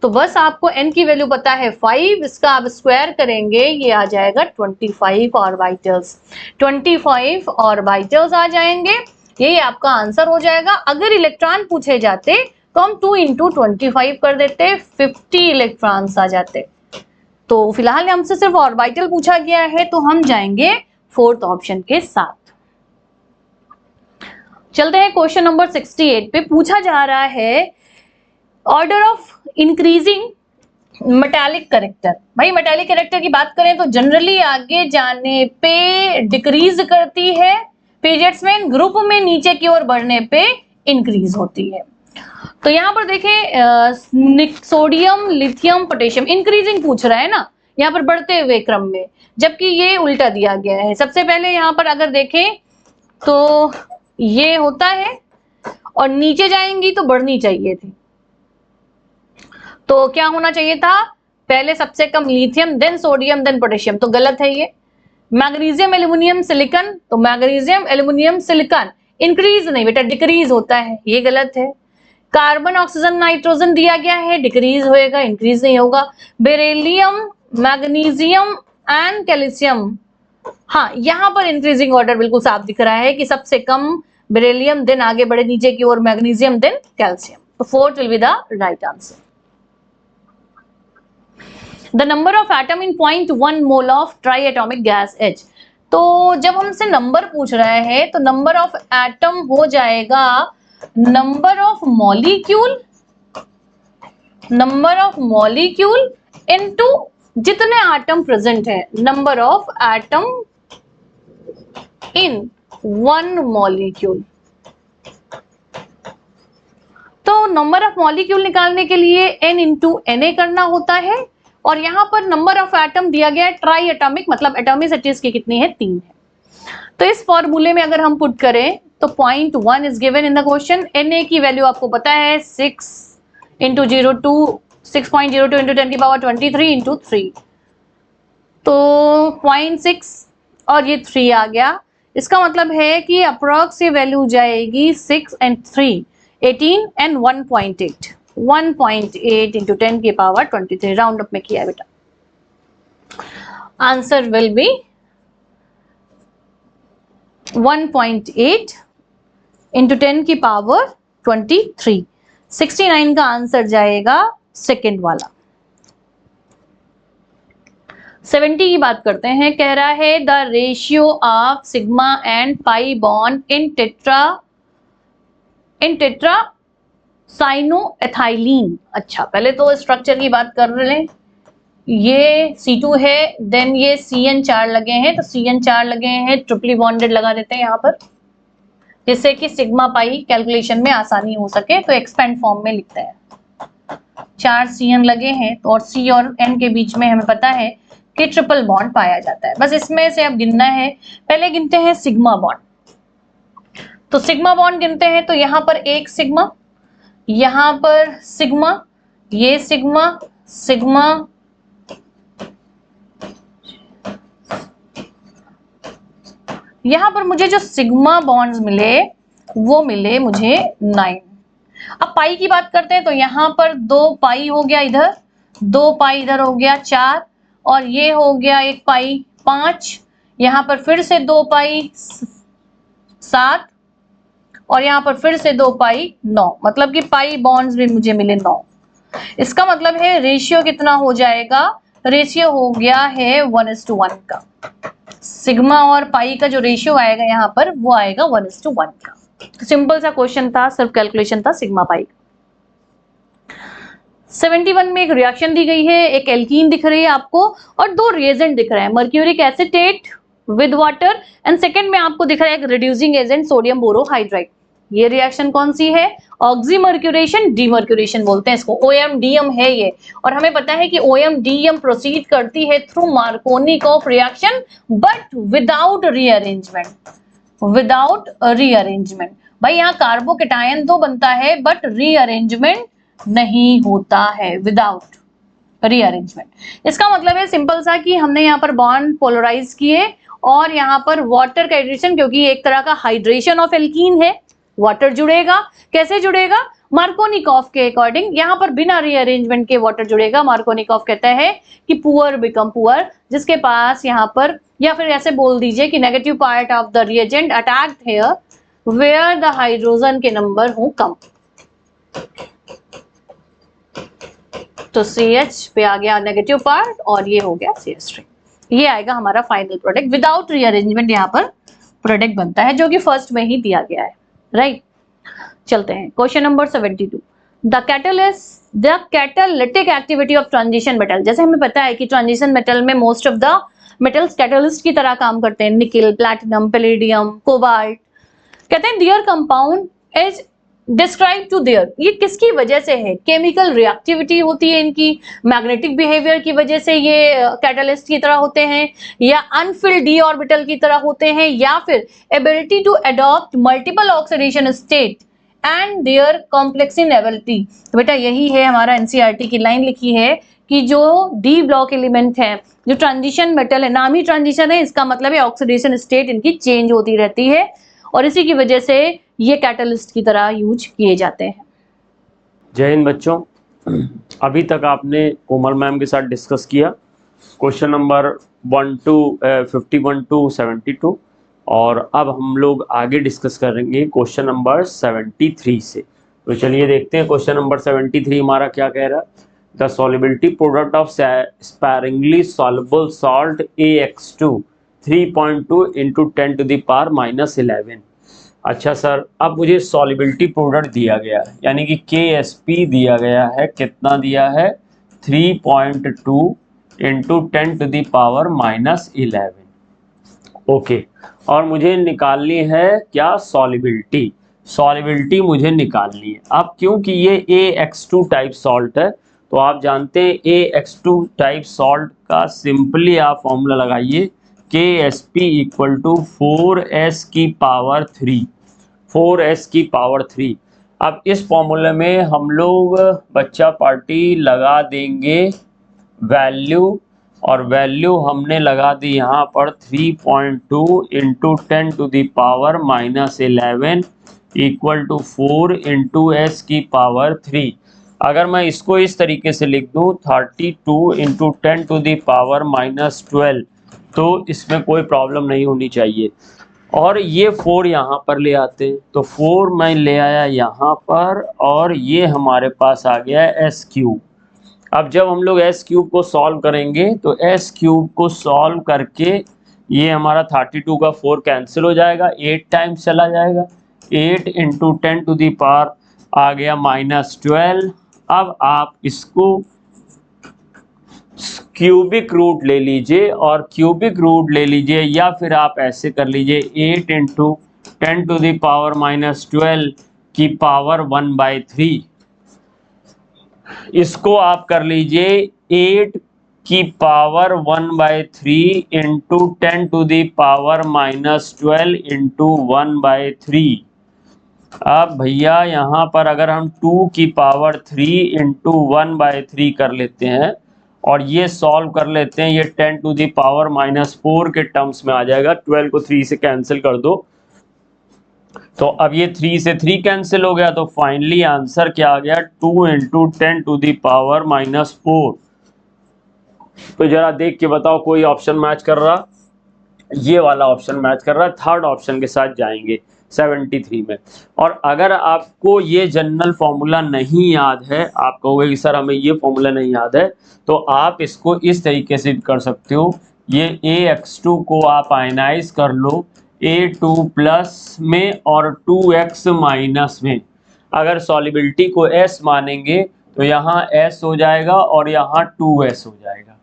तो बस आपको n की वैल्यू पता है 5, इसका आप स्क्वायर करेंगे, ये आ जाएगा 25 ऑर्बिटल्स। 25 ऑर्बिटल्स आ जाएंगे, यही आपका आंसर हो जाएगा। अगर इलेक्ट्रॉन पूछे जाते तो हम 2 × 25 कर देते, 50 इलेक्ट्रॉन्स आ जाते। तो फिलहाल हमसे सिर्फ ऑर्बिटल पूछा गया है, तो हम जाएंगे 4th ऑप्शन के साथ। चलते हैं क्वेश्चन नंबर 68 पे। पूछा जा रहा है order of increasing metallic character, भाई मेटालिक करेक्टर की बात करें तो जनरली आगे जाने पे डिक्रीज करती है पीरियड्स में, ग्रुप में नीचे की ओर बढ़ने पे इंक्रीज होती है। तो यहाँ पर देखें सोडियम लिथियम पोटेशियम इंक्रीजिंग पूछ रहा है ना, यहाँ पर बढ़ते हुए क्रम में, जबकि ये उल्टा दिया गया है। सबसे पहले यहाँ पर अगर देखें तो ये होता है और नीचे जाएंगी तो बढ़नी चाहिए थी, तो क्या होना चाहिए था, पहले सबसे कम lithium then sodium then potassium, तो गलत है ये। मैग्नीशियम एल्यूमिनियम सिलिकॉन, तो मैग्नीशियम एल्यूमिनियम सिलिकॉन इंक्रीज नहीं बेटा डिक्रीज होता है, ये गलत है। कार्बन ऑक्सीजन नाइट्रोजन दिया गया है, डिक्रीज होएगा इंक्रीज नहीं होगा। बेरिलियम मैग्नीशियम एंड कैल्शियम, हाँ यहाँ पर इंक्रीजिंग ऑर्डर बिल्कुल साफ दिख रहा है कि सबसे कम बेरिलियम देन आगे बढ़े नीचे की ओर मैग्नीशियम देन कैल्शियम, तो fourth will be the right answer. The number of atom in 0.1 mole of try atomic gas H, तो जब हमसे नंबर पूछ रहा है तो नंबर ऑफ एटम हो जाएगा नंबर ऑफ मॉलिक्यूल इनटू जितने एटम प्रेजेंट है, number of atom in 1 molecule. तो नंबर ऑफ मॉलिक्यूल निकालने के लिए n इंटू Na करना होता है, और यहां पर नंबर ऑफ एटम दिया गया है ट्राई एटॉमिक, मतलब एटॉमिसिटीज की कितनी है, 3 है। तो इस फॉर्मूले में अगर हम पुट करें तो 0.1 is given in the question. Na की वैल्यू आपको पता है 6 इंटू 6.02 इंटू 10 की पावर 23 इंटू 3, तो 0.6 और ये 3 आ गया। इसका मतलब है कि अप्रोक्स ये वैल्यू जाएगी 6 and 3 18 and 1.8 इंटू 10 की पावर 23, राउंड अप में किया है बेटा। आंसर विल बी 1.8 इंटू 10 की पावर 23। 69 का आंसर जाएगा सेकेंड वाला। 70 की बात करते हैं, कह रहा है the ratio of sigma and pi bond in tetracyanoethylene. अच्छा पहले तो स्ट्रक्चर की बात कर लें, ये C2 है, देन ये CN4 लगे हैं, तो CN4 लगे हैं ट्रिपली बॉन्डेड लगा देते हैं यहाँ पर, जिससे कि सिग्मा पाई कैलकुलेशन में आसानी हो सके, तो एक्सपेंड फॉर्म में लिखते हैं। 4 CN लगे हैं तो और C और N के बीच में हमें पता है कि ट्रिपल बॉन्ड पाया जाता है। बस इसमें से अब गिनना है, पहले गिनते हैं सिग्मा बॉन्ड। तो सिग्मा बॉन्ड गिनते हैं, तो यहाँ पर एक सिग्मा, यहाँ पर सिग्मा, ये सिग्मा सिग्मा, यहाँ पर मुझे जो सिग्मा बॉन्ड्स मिले वो मिले मुझे 9। अब पाई की बात करते हैं, तो यहाँ पर 2 पाई हो गया, इधर 2 पाई इधर हो गया 4, और ये हो गया 1 पाई 5, यहाँ पर फिर से 2 पाई 7, और यहाँ पर फिर से 2 पाई 9, मतलब कि पाई बॉन्ड्स भी मुझे मिले 9। इसका मतलब है रेशियो कितना हो जाएगा, रेशियो हो गया है 1:1 का। सिग्मा और पाई का जो रेशियो आएगा यहाँ पर वो आएगा 1:1 का। तो सिंपल सा क्वेश्चन था, सिर्फ कैलकुलेशन था सिग्मा पाई। 71 में एक रिएक्शन दी गई है, एक एल्कीन दिख रही है आपको और 2 रिएजेंट दिख रहे हैं, mercuric acetate with water, and second में आपको दिख रहा है एक रिड्यूसिंग एजेंट सोडियम बोरोहाइड्राइड। ये रिएक्शन कौन सी है, ऑक्सीमर्क्यूरेशन डीमर्क्यूरेशन बोलते हैं इसको, OM-DM है ये। और हमें पता है कि OM-DM प्रोसीड करती है through Markovnikov reaction but without rearrangement. भाई यहाँ कार्बोकेटायन तो बनता है बट रीअरेंजमेंट नहीं होता है, विदाउट रीअरेंजमेंट। इसका मतलब है सिंपल सा कि हमने यहाँ पर बॉन्ड पोलराइज किए और यहाँ पर वाटर का एडिशन, क्योंकि एक तरह का हाइड्रेशन ऑफ एल्कीन है, वाटर जुड़ेगा। कैसे जुड़ेगा, मार्कोनिकॉफ के अकॉर्डिंग यहाँ पर बिना रीअरेंजमेंट के वाटर जुड़ेगा। मार्कोनिकॉफ कहता है कि पुअर बिकम पुअर, जिसके पास यहाँ पर, या फिर ऐसे बोल दीजिए कि negative part of the reagent attacked here where the hydrogen के नंबर हो कम। तो CH पे आ गया नेगेटिव पार्ट और ये हो गया CH3। ये आएगा हमारा फाइनल प्रोडक्ट, विदाउट रीअरेंजमेंट यहाँ पर प्रोडक्ट बनता है, जो कि फर्स्ट में ही दिया गया है, राइट। चलते हैं question number 72। The catalytic activity of transition metal. जैसे हमें पता है कि ट्रांजिशन मेटल में most of the metals catalyst की तरह काम करते हैं, निकल, प्लैटिनम, पैलेडियम, कोबाल्ट। कहते हैं their compound is describe to there, ये किसकी वजह से है? केमिकल रिएक्टिविटी होती है इनकी, मैग्नेटिक बिहेवियर की वजह से ये कैटलिस्ट की तरह होते हैं, या अनफिल्ड डी ऑर्बिटल की तरह होते हैं, या फिर ability to adopt multiple oxidation state and their complexing ability. तो बेटा यही है हमारा एनसीईआरटी की लाइन लिखी है कि जो डी ब्लॉक एलिमेंट है, जो ट्रांजिशन मेटल है, नाम ही ट्रांजिशन है, इसका मतलब है ऑक्सीडेशन स्टेट इनकी चेंज होती रहती है और इसी की वजह से ये कैटलिस्ट की तरह यूज किए जाते हैं। जय हिंद बच्चों, अभी तक आपने कोमल मैम के साथ डिस्कस किया क्वेश्चन नंबर 51 to 72 और अब हम लोग आगे डिस्कस करेंगे क्वेश्चन नंबर 73 से। तो चलिए देखते हैं क्वेश्चन नंबर 73 हमारा क्या कह रहा है। The solubility product of sparingly soluble salt AX2 3.2 × 10⁻⁻11। अच्छा सर, अब मुझे सॉल्युबिलिटी प्रोडक्ट दिया गया है, यानी कि KSP दिया गया है। कितना दिया है? 3.2 × 10⁻11। ओके, और मुझे निकालनी है क्या? सॉल्युबिलिटी। सॉल्युबिलिटी मुझे निकालनी है। अब क्योंकि ये AX2 टाइप सॉल्ट है, तो आप जानते हैं AX2 टाइप सॉल्ट का सिंपली आप फॉर्मूला लगाइए, KSP = 4s की पावर 3, 4s की पावर 3। अब इस फॉर्मूले में हम लोग बच्चा पार्टी लगा देंगे वैल्यू, और वैल्यू हमने लगा दी यहाँ पर 3.2 × 10⁻11 = 4 × s की पावर 3। अगर मैं इसको इस तरीके से लिख दूँ 32 × 10⁻12, तो इसमें कोई प्रॉब्लम नहीं होनी चाहिए। और ये 4 यहाँ पर ले आते हैं, तो 4 मैं ले आया यहाँ पर, और ये हमारे पास आ गया है S3। अब जब हम लोग S3 को सॉल्व करेंगे तो S3 को सॉल्व करके ये हमारा 32 का 4 कैंसिल हो जाएगा, 8 टाइम्स चला जाएगा, 8 × 10⁻⁻12 आ गया -12। अब आप इसको क्यूबिक रूट ले लीजिए, और क्यूबिक रूट ले लीजिए, या फिर आप ऐसे कर लीजिए 8 × 10⁻⁻12 की पावर 1/3। इसको आप कर लीजिए 8 की पावर 1/3 × 10⁻⁻12 × 1/3। अब भैया यहाँ पर अगर हम 2 की पावर 3 × 1/3 कर लेते हैं और ये सॉल्व कर लेते हैं, ये 10⁻⁻4 के टर्म्स में आ जाएगा। 12 को 3 से कैंसिल कर दो, तो अब ये 3 से 3 कैंसिल हो गया, तो फाइनली आंसर क्या आ गया? 2 × 10⁻⁻4। तो जरा देख के बताओ कोई ऑप्शन मैच कर रहा? ये वाला ऑप्शन मैच कर रहा है। थर्ड ऑप्शन के साथ जाएंगे 73 में। और अगर आपको ये जनरल फॉर्मूला नहीं याद है, आप कहोगे कि सर हमें ये फॉर्मूला नहीं याद है, तो आप इसको इस तरीके से कर सकते हो। ये AX2 को आप आयनाइज कर लो A2+ में और 2x- में। अगर सॉल्युबिलिटी को S मानेंगे तो यहाँ S हो जाएगा और यहाँ 2s हो जाएगा।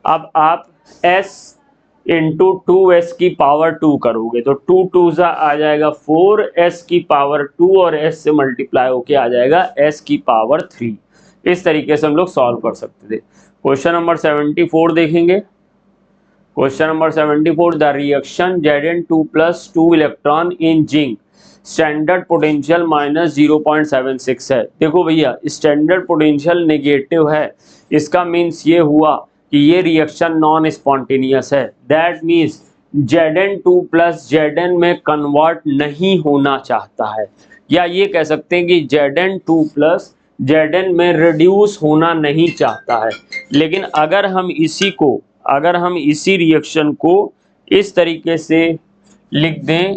अब आप S × 2s की पावर 2 करोगे तो 2 2 आ जाएगा 4, s की पावर 2 और s से मल्टीप्लाई होके आ जाएगा s की पावर 3। इस तरीके से हम लोग सॉल्व कर सकते थे। क्वेश्चन नंबर 74 देखेंगे। Question number 74, the reaction Zn2+ 2 electron in zinc standard potential -0.76 है। देखो भैया, स्टैंडर्ड पोटेंशियल नेगेटिव है, इसका मीन्स ये हुआ कि ये रिएक्शन नॉन स्पॉन्टेनियस है। दैट मीन्स Zn2+ Zn में कन्वर्ट नहीं होना चाहता है, या ये कह सकते हैं कि Zn2+ Zn में रिड्यूस होना नहीं चाहता है। लेकिन अगर हम इसी रिएक्शन को इस तरीके से लिख दें,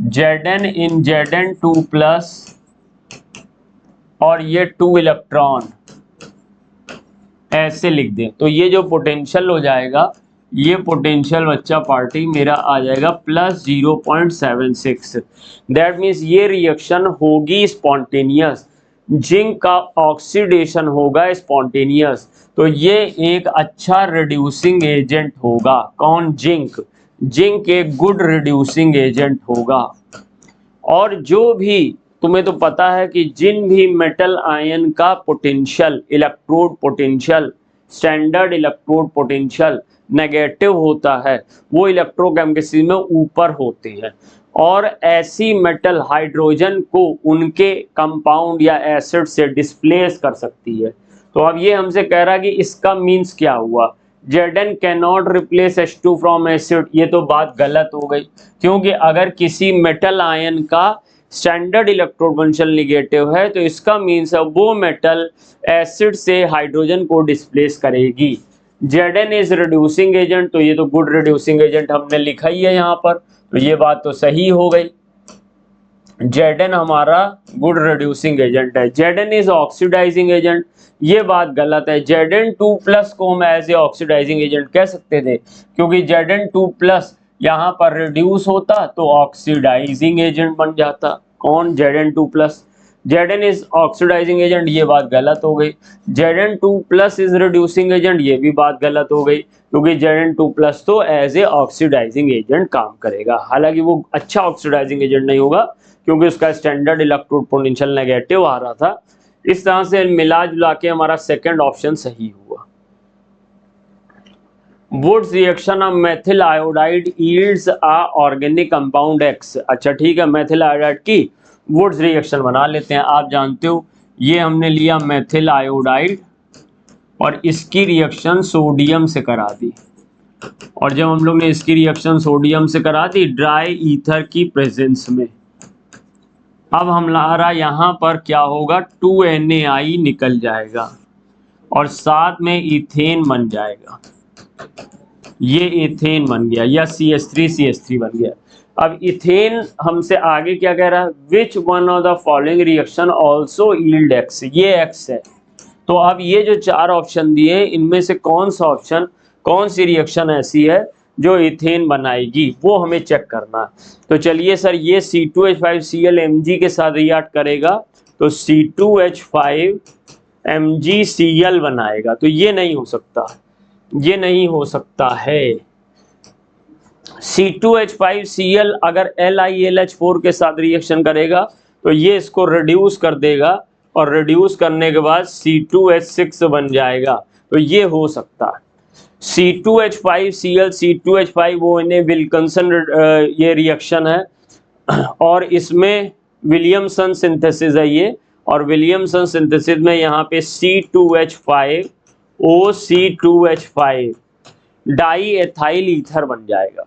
Zn इन Zn2+ और ये 2 इलेक्ट्रॉन ऐसे लिख दें, तो ये जो पोटेंशियल हो जाएगा, ये पोटेंशियल बच्चा पार्टी मेरा आ जाएगा +0.76। दैट मीन्स ये रिएक्शन होगी स्पॉन्टेनियस। जिंक का ऑक्सीडेशन होगा स्पॉन्टेनियस, तो ये एक अच्छा रिड्यूसिंग एजेंट होगा। कौन? जिंक। जिंक एक गुड रिड्यूसिंग एजेंट होगा। और जो भी तुम्हें तो पता है कि जिन भी मेटल आयन का potential, electrode potential, standard electrode potential negative होता है, वो इलेक्ट्रोकेमिस्ट्री में ऊपर होते हैं, और ऐसी मेटल हाइड्रोजन को उनके कंपाउंड या एसिड से डिस्प्लेस कर सकती है। तो अब ये हमसे कह रहा है कि इसका मीन्स क्या हुआ? Zn cannot replace H2 from acid, ये तो बात गलत हो गई, क्योंकि अगर किसी मेटल आयन का स्टैंडर्ड इलेक्ट्रोड पोटेंशियल नेगेटिव है तो इसका मीन्स है वो मेटल एसिड से हाइड्रोजन को डिस्प्लेस करेगी। Zn इज रिड्यूसिंग एजेंट, तो ये तो गुड रिड्यूसिंग एजेंट हमने लिखा ही है यहाँ पर, तो ये बात तो सही हो गई। Zn हमारा गुड रिड्यूसिंग एजेंट है। Zn इज ऑक्सीडाइजिंग एजेंट, ये बात गलत है। Zn2+ को हम एज ए ऑक्सीडाइजिंग एजेंट कह सकते थे, क्योंकि Zn2+ यहाँ पर रिड्यूस होता तो ऑक्सीडाइजिंग एजेंट बन जाता। कौन? Zn2+। Zn is oxidising agent, ये बात गलत हो गई। Zn2+ इज रिड्यूसिंग एजेंट, ये भी बात गलत हो गई, क्योंकि Zn2+ तो एज ए ऑक्सीडाइजिंग एजेंट काम करेगा, हालांकि वो अच्छा ऑक्सीडाइजिंग एजेंट नहीं होगा क्योंकि उसका स्टैंडर्ड इलेक्ट्रोड पोटेंशियल नेगेटिव आ रहा था। इस तरह से मिला जुला के हमारा सेकंड ऑप्शन सही हुआ। Wurtz reaction of methyl iodide yields a organic compound X। अच्छा ठीक है, मेथिल आयोडाइड की वुड्स रिएक्शन बना लेते हैं। आप जानते हो ये हमने लिया मेथिल आयोडाइड और इसकी रिएक्शन सोडियम से करा दी, और जब हम लोग ने इसकी रिएक्शन सोडियम से करा दी ड्राई ईथर की प्रेजेंस में, अब हमारा यहाँ पर क्या होगा? 2NaI निकल जाएगा और साथ में इथेन बन जाएगा। ये इथेन बन गया या CH3 बन गया। अब इथेन हमसे आगे क्या कह रहा है? Which one of the following reaction also yield X, ये X है। तो अब ये जो चार ऑप्शन दिए इनमें से कौन सा ऑप्शन, कौन सी रिएक्शन ऐसी है जो इथेन बनाएगी, वो हमें चेक करना है। तो चलिए सर, ये C2H5Cl Mg के साथ रिएक्ट करेगा तो C2H5 MgCl बनाएगा, तो ये नहीं हो सकता, ये नहीं हो सकता है। C2H5Cl अगर LiLH4 के साथ रिएक्शन करेगा तो ये इसको रिड्यूस कर देगा और रिड्यूस करने के बाद C2H6 बन जाएगा, तो ये हो सकता है। C2H5Cl C2H5ONA विल्किंसन ये रिएक्शन है और इसमें विलियमसन सिंथेसिस है ये, और विलियमसन सिंथेसिस में यहाँ पे C2H5OC2H5 डाई एथाइल ईथर बन जाएगा।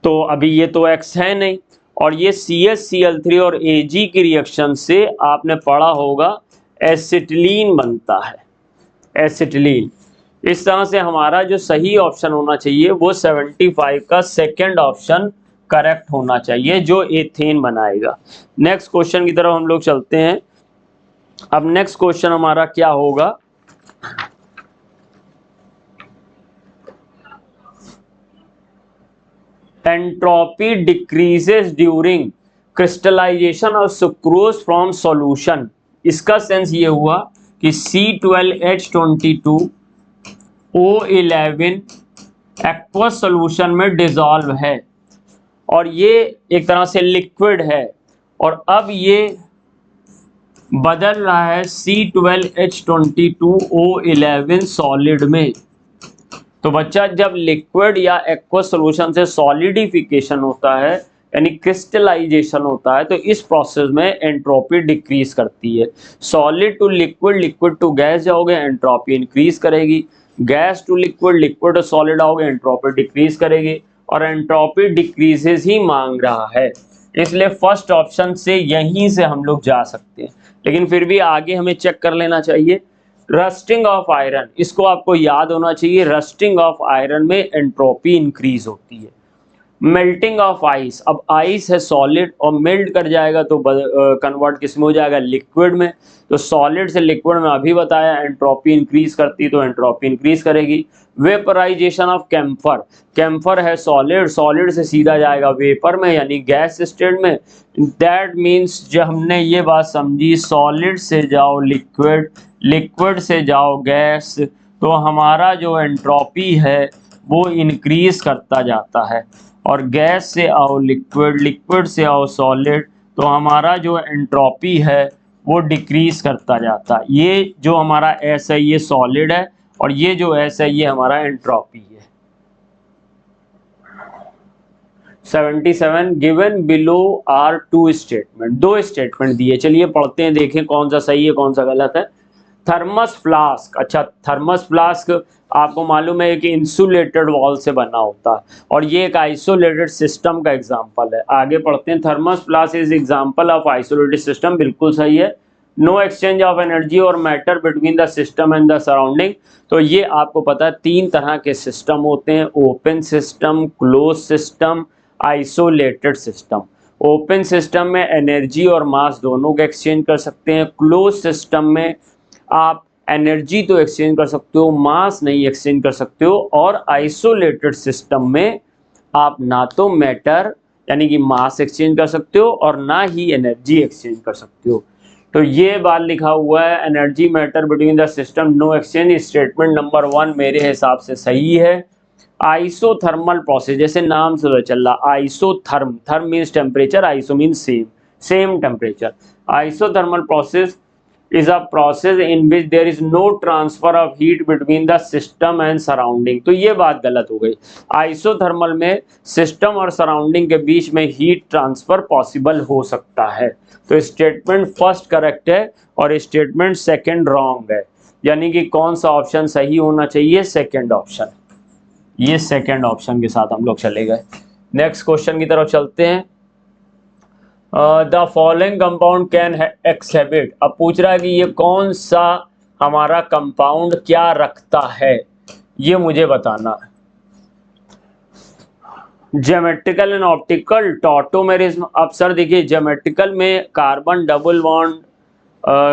तो अभी ये तो X है नहीं, और ये CHCl3 और Ag की रिएक्शन से आपने पढ़ा होगा एसिटिलीन बनता है, एसिटिलीन। इस तरह से हमारा जो सही ऑप्शन होना चाहिए वो 75 का सेकंड ऑप्शन करेक्ट होना चाहिए, जो एथेन बनाएगा। नेक्स्ट क्वेश्चन की तरफ हम लोग चलते हैं। अब नेक्स्ट क्वेश्चन हमारा क्या होगा? Entropy decreases during crystallization of sucrose from solution. इसका सेंस ये हुआ कि C12H22O11 एक्वस सॉल्यूशन में डिसॉल्व है और ये एक तरह से लिक्विड है, और अब ये बदल रहा है C12H22O11 सॉलिड में। तो बच्चा, जब लिक्विड या एक्वस सॉल्यूशन से सॉलिडिफिकेशन होता है यानी क्रिस्टलाइजेशन होता है, तो इस प्रोसेस में एंट्रोपी डिक्रीज करती है। Solid to liquid, liquid to gas जाओगे एंट्रोपी इंक्रीज करेगी, gas to liquid, liquid to solid आओगे एंट्रोपी डिक्रीज करेगी, और एंट्रोपी डिक्रीजेस ही मांग रहा है, इसलिए फर्स्ट ऑप्शन से यहीं से हम लोग जा सकते हैं। लेकिन फिर भी आगे हमें चेक कर लेना चाहिए। रस्टिंग ऑफ आयरन, इसको आपको याद होना चाहिए, रस्टिंग ऑफ आयरन में एंट्रोपी इंक्रीज होती है। मेल्टिंग ऑफ आइस, अब आइस है सॉलिड और मेल्ट कर जाएगा तो कन्वर्ट किस में हो जाएगा, लिक्विड में। तो सॉलिड से लिक्विड में अभी बताया एंट्रोपी इंक्रीज करती तो एंट्रोपी इंक्रीज करेगी। वेपराइजेशन ऑफ कैम्फर, कैम्फर है सॉलिड, सॉलिड से सीधा जाएगा वेपर में यानी गैस स्टेट में। दैट मीन्स जब हमने ये बात समझी सॉलिड से जाओ लिक्विड, लिक्विड से जाओ गैस, तो हमारा जो एंट्रोपी है वो इंक्रीज करता जाता है। और गैस से आओ लिक्विड, लिक्विड से आओ सॉलिड, तो हमारा जो एंट्रोपी है वो डिक्रीज करता जाता है। ये जो हमारा एस है ये सॉलिड है और ये जो एस है ये हमारा एंट्रोपी है। 77 given below are two statement, दो स्टेटमेंट दिए, चलिए पढ़ते हैं, देखें कौन सा सही है कौन सा गलत है। थर्मस फ्लास्क, अच्छा थर्मस फ्लास्क आपको मालूम है कि इंसुलेटेड वॉल से बना होता है और ये एक आइसोलेटेड सिस्टम का एग्जांपल है। आगे पढ़ते हैं, thermos flask is example of isolated system, बिल्कुल सही है। नो एक्सचेंज ऑफ एनर्जी और matter between the system and the surrounding, तो ये आपको पता है तीन तरह के सिस्टम होते हैं, open system, close system, isolated system. Open system में एनर्जी और मास दोनों को एक्सचेंज कर सकते हैं, क्लोज सिस्टम में आप एनर्जी तो एक्सचेंज कर सकते हो, मास नहीं एक्सचेंज कर सकते हो, और आइसोलेटेड सिस्टम में आप ना तो मैटर यानी कि मास एक्सचेंज कर सकते हो और ना ही एनर्जी एक्सचेंज कर सकते हो। तो ये बात लिखा हुआ है energy matter between the system no exchange, statement number 1 मेरे हिसाब से सही है। आइसोथर्मल प्रोसेस, जैसे नाम से पता चल रहा isotherm, therm means temperature, iso means same, same temperature. Isothermal process is a process in which there is no transfer of heat between the system and surrounding, तो ये बात गलत हो गई। आइसोथर्मल में सिस्टम और सराउंडिंग के बीच में हीट ट्रांसफर पॉसिबल हो सकता है। तो स्टेटमेंट फर्स्ट करेक्ट है और स्टेटमेंट सेकंड रॉन्ग है, यानी कि कौन सा ऑप्शन सही होना चाहिए, सेकंड ऑप्शन। ये सेकंड ऑप्शन के साथ हम लोग चले गए। नेक्स्ट क्वेश्चन की तरफ चलते हैं। The following compound can exhibit, अब पूछ रहा है कि ये कौन सा हमारा कंपाउंड क्या रखता है, ये मुझे बताना है। ज्योमेट्रिकल एंड ऑप्टिकल टॉटोमेरिज्म, अब सर देखिए ज्योमेट्रिकल में carbon double bond,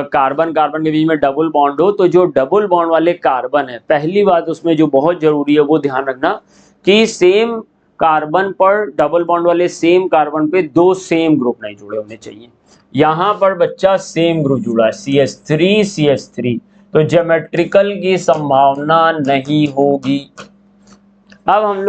carbon carbon के बीच में डबल बॉन्ड हो, तो जो डबल बॉन्ड वाले कार्बन है, पहली बात उसमें जो बहुत जरूरी है वो ध्यान रखना कि सेम कार्बन पर, डबल बॉन्ड वाले सेम कार्बन पे दो सेम ग्रुप नहीं जुड़े होने चाहिए। यहाँ पर बच्चा सेम ग्रुप जुड़ा है CH3 CH3, तो ज्योमेट्रिकल की संभावना नहीं होगी। अब हम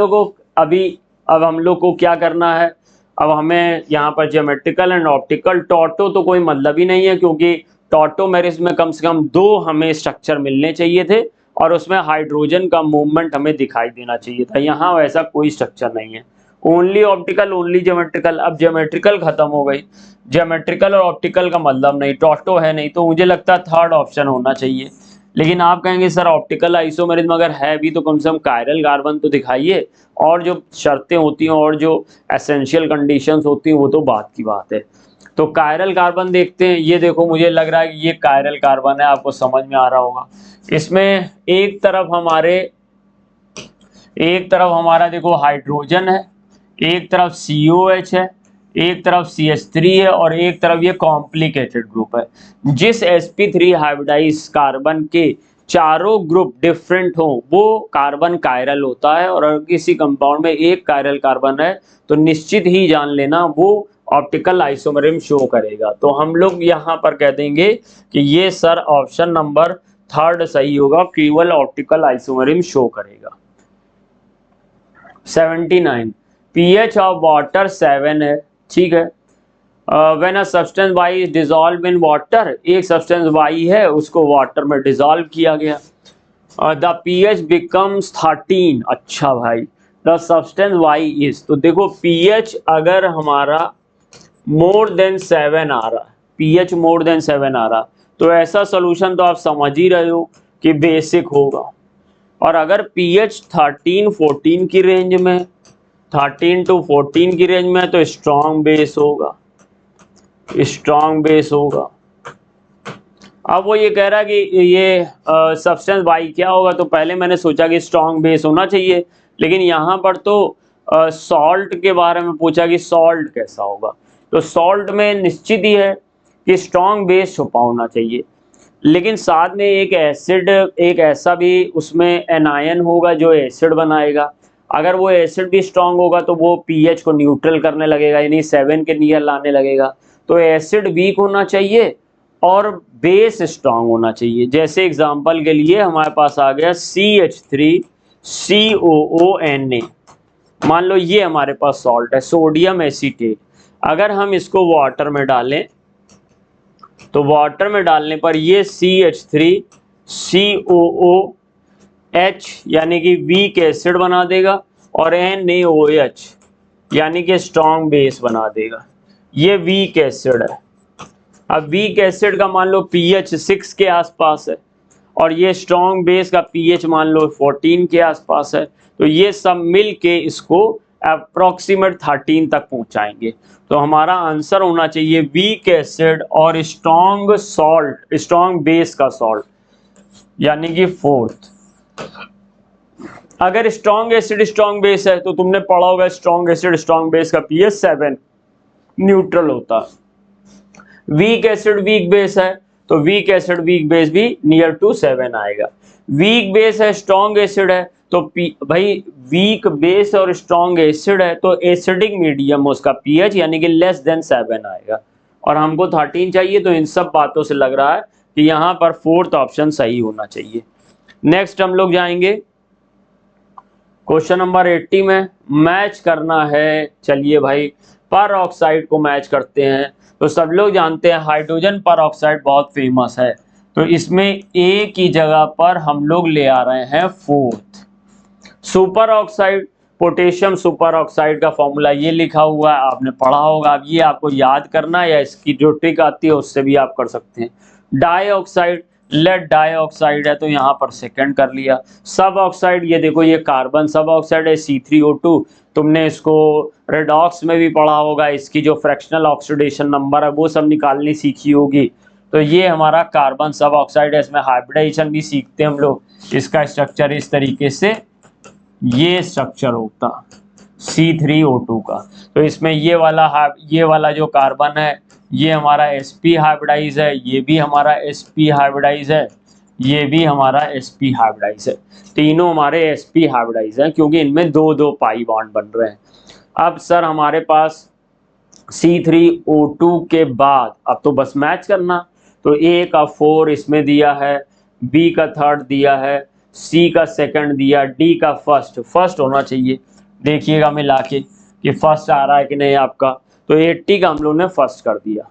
लोग को क्या करना है, अब हमें यहाँ पर ज्योमेट्रिकल एंड ऑप्टिकल, टॉटो तो कोई मतलब ही नहीं है क्योंकि टॉटोमेरिज्म में कम से कम दो हमें स्ट्रक्चर मिलने चाहिए थे और उसमें हाइड्रोजन का मूवमेंट हमें दिखाई देना चाहिए था, यहाँ वैसा कोई स्ट्रक्चर नहीं है। ओनली ऑप्टिकल, ओनली ज्योमेट्रिकल, अब ज्योमेट्रिकल खत्म हो गई, ज्योमेट्रिकल और ऑप्टिकल का मतलब नहीं, टॉटो है नहीं, तो मुझे लगता है थर्ड ऑप्शन होना चाहिए। लेकिन आप कहेंगे सर ऑप्टिकल आइसोमेरिज्म अगर है भी तो कम से कम कायरल कार्बन तो दिखाइए, और जो शर्तें होती हैं और जो एसेंशियल कंडीशंस होती हैं वो तो बात की बात है। तो कायरल कार्बन देखते हैं, ये देखो मुझे लग रहा है कि ये कायरल कार्बन है, आपको समझ में आ रहा होगा। इसमें एक तरफ हमारा देखो हाइड्रोजन है, एक तरफ COH है, एक तरफ CH3 है और एक तरफ ये कॉम्प्लिकेटेड ग्रुप है। जिस sp3 हाइब्रिडाइज कार्बन के चारों ग्रुप डिफरेंट हो वो कार्बन कायरल होता है, और अगर किसी कंपाउंड में एक कायरल कार्बन है तो निश्चित ही जान लेना वो ऑप्टिकल आइसोमेरिज्म शो करेगा। तो हम लोग यहाँ पर कह देंगे कि ये सर ऑप्शन नंबर थर्ड सही होगा, केवल ऑप्टिकल आइसोमेरिज्म शो करेगा। 79 pH ऑफ वाटर 7 है, ठीक है। When a substance Y is dissolve in water, एक सब्सटेंस Y है उसको वाटर में डिसॉल्व किया गया, द pH बिकम्स 13, अच्छा भाई द सब्सटेंस Y इज, तो देखो pH अगर हमारा मोर देन 7 आ रहा है, pH मोर देन 7 आ रहा, तो ऐसा सोल्यूशन तो आप समझ ही रहे हो कि बेसिक होगा। और अगर pH 13-14 की रेंज में, 13 to 14 की रेंज में, तो स्ट्रॉन्ग बेस होगा, स्ट्रॉन्ग बेस होगा। अब वो ये कह रहा है कि ये सब्सटेंस Y क्या होगा, तो पहले मैंने सोचा कि स्ट्रॉन्ग बेस होना चाहिए, लेकिन यहाँ पर तो सॉल्ट के बारे में पूछा कि सॉल्ट कैसा होगा, तो सॉल्ट में निश्चित ही है कि स्ट्रॉन्ग बेस छुपा होना चाहिए, लेकिन साथ में एक एसिड, एक ऐसा भी उसमें एनायन होगा जो एसिड बनाएगा। अगर वो एसिड भी स्ट्रॉन्ग होगा तो वो पीएच को न्यूट्रल करने लगेगा, यानी 7 के नियर लाने लगेगा। तो एसिड वीक होना चाहिए और बेस स्ट्रॉन्ग होना चाहिए। जैसे एग्जांपल के लिए हमारे पास आ गया CH3COONA, मान लो ये हमारे पास सॉल्ट है, सोडियम एसीटेट। अगर हम इसको वाटर में डालें तो वाटर में डालने पर ये CH3COOH यानी कि वीक एसिड बना देगा और NaOH यानी कि स्ट्रॉन्ग बेस बना देगा। ये वीक एसिड है। अब वीक एसिड का मान लो pH 6 के आसपास है और ये स्ट्रॉन्ग बेस का pH मान लो 14 के आसपास है, तो ये सब मिल के इसको अप्रोक्सीमेट 13 तक पहुंचाएंगे। तो हमारा आंसर होना चाहिए वीक एसिड और स्ट्रॉन्ग सॉल्ट, स्ट्रॉन्ग बेस का सॉल्ट, यानी कि 4th। अगर स्ट्रॉन्ग एसिड स्ट्रॉन्ग बेस है तो तुमने पढ़ा होगा स्ट्रॉन्ग एसिड स्ट्रॉन्ग बेस का pH 7 न्यूट्रल होता है। वीक एसिड वीक बेस है तो वीक एसिड वीक बेस भी नियर टू 7 आएगा। वीक बेस है स्ट्रॉन्ग एसिड है तो भाई वीक बेस और स्ट्रॉन्ग एसिड है तो एसिडिक मीडियम उसका pH यानी कि लेस देन 7 आएगा, और हमको 13 चाहिए। तो इन सब बातों से लग रहा है कि यहाँ पर 4th ऑप्शन सही होना चाहिए। नेक्स्ट हम लोग जाएंगे क्वेश्चन नंबर 80 में, मैच करना है। चलिए भाई पर ऑक्साइड को मैच करते हैं। तो सब लोग जानते हैं हाइड्रोजन पर ऑक्साइड बहुत फेमस है, तो इसमें ए की जगह पर हम लोग ले आ रहे हैं 4th super oxide. Potassium super oxide का फॉर्मूला ये लिखा हुआ है, आपने पढ़ा होगा। अब ये आपको याद करना है या इसकी जो ट्रिक आती है उससे भी आप कर सकते हैं। Dioxide, lead dioxide है तो यहाँ पर सेकंड कर लिया। सब ऑक्साइड, ये देखो ये कार्बन सब ऑक्साइड है C3O2, तुमने इसको रेडॉक्स में भी पढ़ा होगा, इसकी जो फ्रैक्शनल ऑक्सीडेशन नंबर है वो सब निकालनी सीखी होगी। तो ये हमारा कार्बन सब ऑक्साइड है, इसमें हाइब्रिडाइजेशन भी सीखते हैं हम लोग। इसका स्ट्रक्चर इस तरीके से ये स्ट्रक्चर होता C3O2 का। तो इसमें ये वाला जो कार्बन है ये हमारा sp हाइब्रिडाइज है, ये भी हमारा sp हाइब्रिडाइज है, ये भी हमारा sp हाइब्रिडाइज है। तीनों हमारे sp हाइब्रिडाइज हैं क्योंकि इनमें दो दो पाई बॉन्ड बन रहे हैं। अब सर हमारे पास C3O2 के बाद अब तो बस मैच करना, तो A का 4 इसमें दिया है, B का 3rd दिया है, C का 2nd दिया, D का 1st होना चाहिए। देखिएगा मिला के कि 1st आ रहा है कि नहीं आपका। तो 80 का हम लोग ने 1st कर दिया।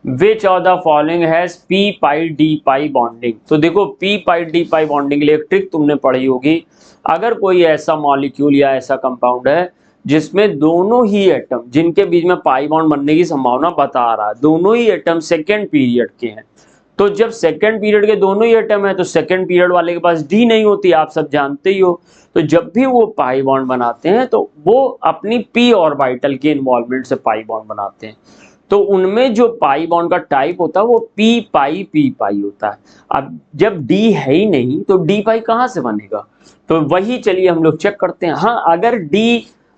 Which of the following has p pi d pi bonding? तो देखो p pi d pi bonding के लिए एक ट्रिक तुमने पढ़ी होगी। अगर कोई ऐसा मॉलिक्यूल या ऐसा कंपाउंड है जिसमें दोनों ही एटम, जिनके बीच में पाई बॉन्ड बनने की संभावना बता रहा है, दोनों ही एटम सेकेंड पीरियड के हैं, तो जब सेकेंड पीरियड के दोनों ही एटम है तो सेकेंड पीरियड वाले के पास डी नहीं होती, आप सब जानते ही हो। तो जब भी वो पाई बॉन्ड बनाते हैं तो वो अपनी पी ऑर्बिटल के इन्वॉल्वमेंट से पाई बॉन्ड बनाते हैं। तो उनमें जो पाई बॉन्ड का टाइप होता है वो पी पाई होता है। अब जब डी है ही नहीं तो डी पाई कहाँ से बनेगा? तो वही चलिए हम लोग चेक करते हैं। हाँ,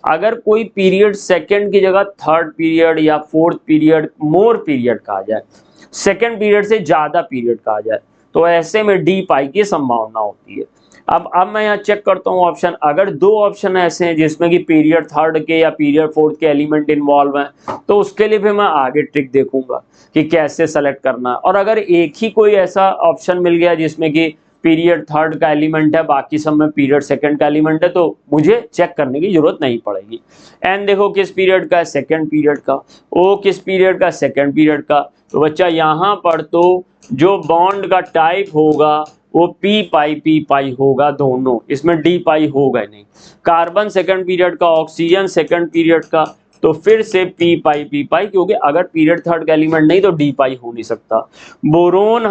अगर कोई पीरियड सेकेंड की जगह 3rd पीरियड या 4th पीरियड मोर पीरियड का आ जाए, सेकेंड पीरियड से ज्यादा पीरियड का आ जाए, तो ऐसे में डी पाई की संभावना होती है। अब मैं यहाँ चेक करता हूँ ऑप्शन। अगर दो ऑप्शन ऐसे हैं जिसमें कि पीरियड 3rd के या पीरियड 4th के एलिमेंट इन्वॉल्व हैं, तो उसके लिए भी मैं आगे ट्रिक देखूंगा कि कैसे सेलेक्ट करना है। और अगर एक ही कोई ऐसा ऑप्शन मिल गया जिसमें कि पीरियड 3rd का एलिमेंट है, बाकी सब में पीरियड 2nd का एलिमेंट है, तो मुझे चेक करने की जरूरत नहीं पड़ेगी। एन देखो किस पीरियड का है, 2nd पीरियड का। ओ किस पीरियड का, 2nd पीरियड का। तो बच्चा यहाँ पर तो जो बॉन्ड का टाइप होगा वो पी पाई होगा दोनों, इसमें डी पाई होगा नहीं। कार्बन 2nd पीरियड का, ऑक्सीजन 2nd पीरियड का, तो फिर से पी पाई क्योंकि अगर पीरियड 3rd का एलिमेंट नहीं तो डी पाई हो नहीं सकता। बोरोन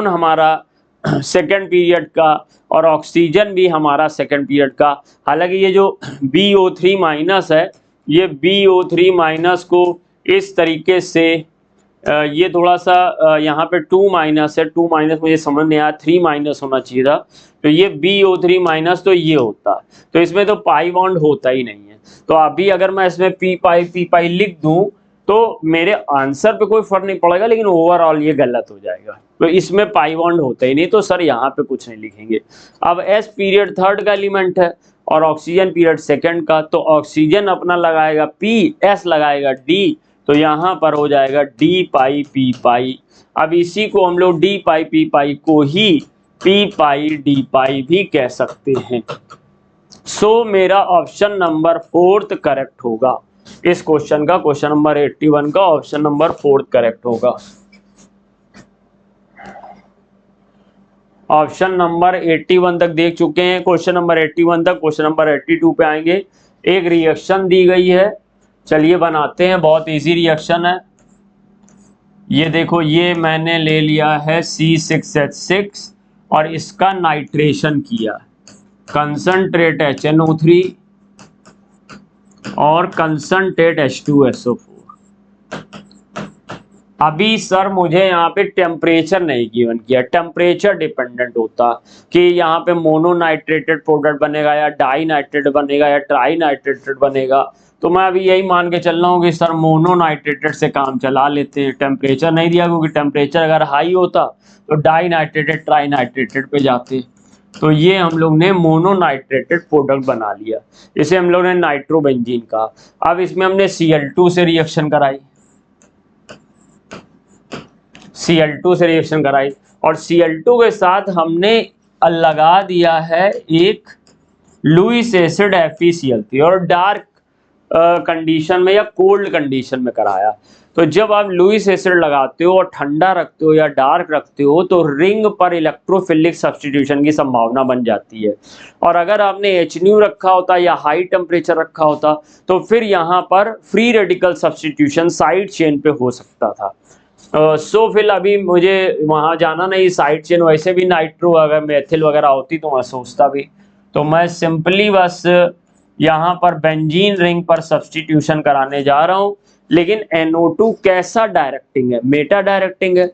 हमारा 2nd पीरियड का और ऑक्सीजन भी हमारा 2nd पीरियड का। हालांकि ये जो BO3 माइनस है, ये BO3 माइनस को इस तरीके से ये थोड़ा सा यहाँ पे 2 माइनस है, 2 माइनस मुझे समझ नहीं आया, 3 माइनस होना चाहिए था, तो ये BO3 माइनस तो ये होता, तो इसमें तो पाई बॉन्ड होता ही नहीं है। तो अभी अगर मैं इसमें पी पाई लिख दूं तो मेरे आंसर पे कोई फर्क नहीं पड़ेगा, लेकिन ओवरऑल ये गलत हो जाएगा। तो इसमें पाई बॉन्ड होता ही नहीं, तो सर यहाँ पे कुछ नहीं लिखेंगे। अब S पीरियड थर्ड का एलिमेंट है और ऑक्सीजन पीरियड सेकंड का, तो ऑक्सीजन अपना लगाएगा P, S लगाएगा D, तो यहाँ पर हो जाएगा D पाई P पाई। अब इसी को हम लोग D पाई P पाई को ही P पाई D पाई भी कह सकते हैं। सो मेरा ऑप्शन नंबर 4 करेक्ट होगा इस क्वेश्चन का, क्वेश्चन नंबर 81 का ऑप्शन नंबर 4 करेक्ट होगा। ऑप्शन नंबर 81 तक देख चुके हैं, क्वेश्चन नंबर 81 तक, क्वेश्चन नंबर 82 पे आएंगे। एक रिएक्शन दी गई है, चलिए बनाते हैं, बहुत इजी रिएक्शन है। ये देखो, ये मैंने ले लिया है C6H6 और इसका नाइट्रेशन किया, कंसंट्रेट HNO3 और कंसंट्रेट H2SO4। अभी सर मुझे यहाँ पे टेम्परेचर नहीं गिवन किया, टेम्परेचर डिपेंडेंट होता कि यहाँ पे मोनोनाइट्रेटेड प्रोडक्ट बनेगा या डाई नाइट्रेटेड बनेगा या ट्राई नाइट्रेटेड बनेगा, तो मैं अभी यही मान के चल रहा हूँ कि सर मोनोनाइट्रेटेड से काम चला लेते हैं। टेम्परेचर नहीं दिया, क्योंकि टेम्परेचर अगर हाई होता तो डाई नाइट्रेटेड ट्राई नाइट्रेटेड पे जाते, तो ये हम लोग ने मोनोनाइट्रेटेड प्रोडक्ट बना लिया, इसे हम लोग ने नाइट्रोबेंजीन कहा। अब इसमें हमने Cl2 से रिएक्शन कराई, Cl2 से रिएक्शन कराई और Cl2 के साथ हमने लगा दिया है एक लुईस एसिड FeCl3 और डार्क कंडीशन में या कोल्ड कंडीशन में कराया। तो जब आप लुईस एसिड लगाते हो और ठंडा रखते हो या डार्क रखते हो तो रिंग पर इलेक्ट्रोफिलिक सब्स्टिट्यूशन की संभावना बन जाती है, और अगर आपने HNO रखा होता या हाई टेम्परेचर रखा होता तो फिर यहाँ पर free radical substitution side chain पे हो सकता था। सो फिर अभी मुझे वहाँ जाना नहीं, साइड चेन वैसे भी नाइट्रो अगर मेथिल वगैरह होती तो मैं सोचता भी, तो मैं सिंपली बस यहाँ पर बेंजीन रिंग पर सब्स्टिट्यूशन कराने जा रहा हूँ। लेकिन NO2 कैसा डायरेक्टिंग है, मेटा डायरेक्टिंग है,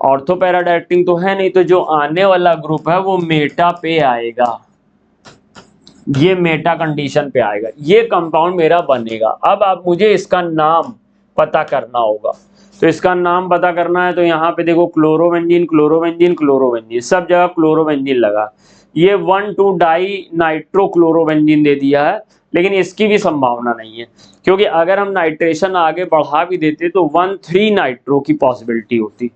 ऑर्थो पैरा डायरेक्टिंग तो है नहीं, तो जो आने वाला ग्रुप है वो मेटा पे आएगा, ये मेटा कंडीशन पे आएगा, ये कंपाउंड मेरा बनेगा। अब आप मुझे इसका नाम पता करना होगा, तो इसका नाम पता करना है तो यहाँ पे देखो क्लोरोबेंजीन क्लोरोबेंजीन क्लोरोबेंजीन, सब जगह क्लोरोबेंजीन लगा, ये 1,2 डाई नाइट्रो क्लोरोबेंजीन दे दिया है, लेकिन इसकी भी संभावना नहीं है, क्योंकि अगर हम नाइट्रेशन आगे बढ़ा भी देते तो 1,3 नाइट्रो की पॉसिबिलिटी होती।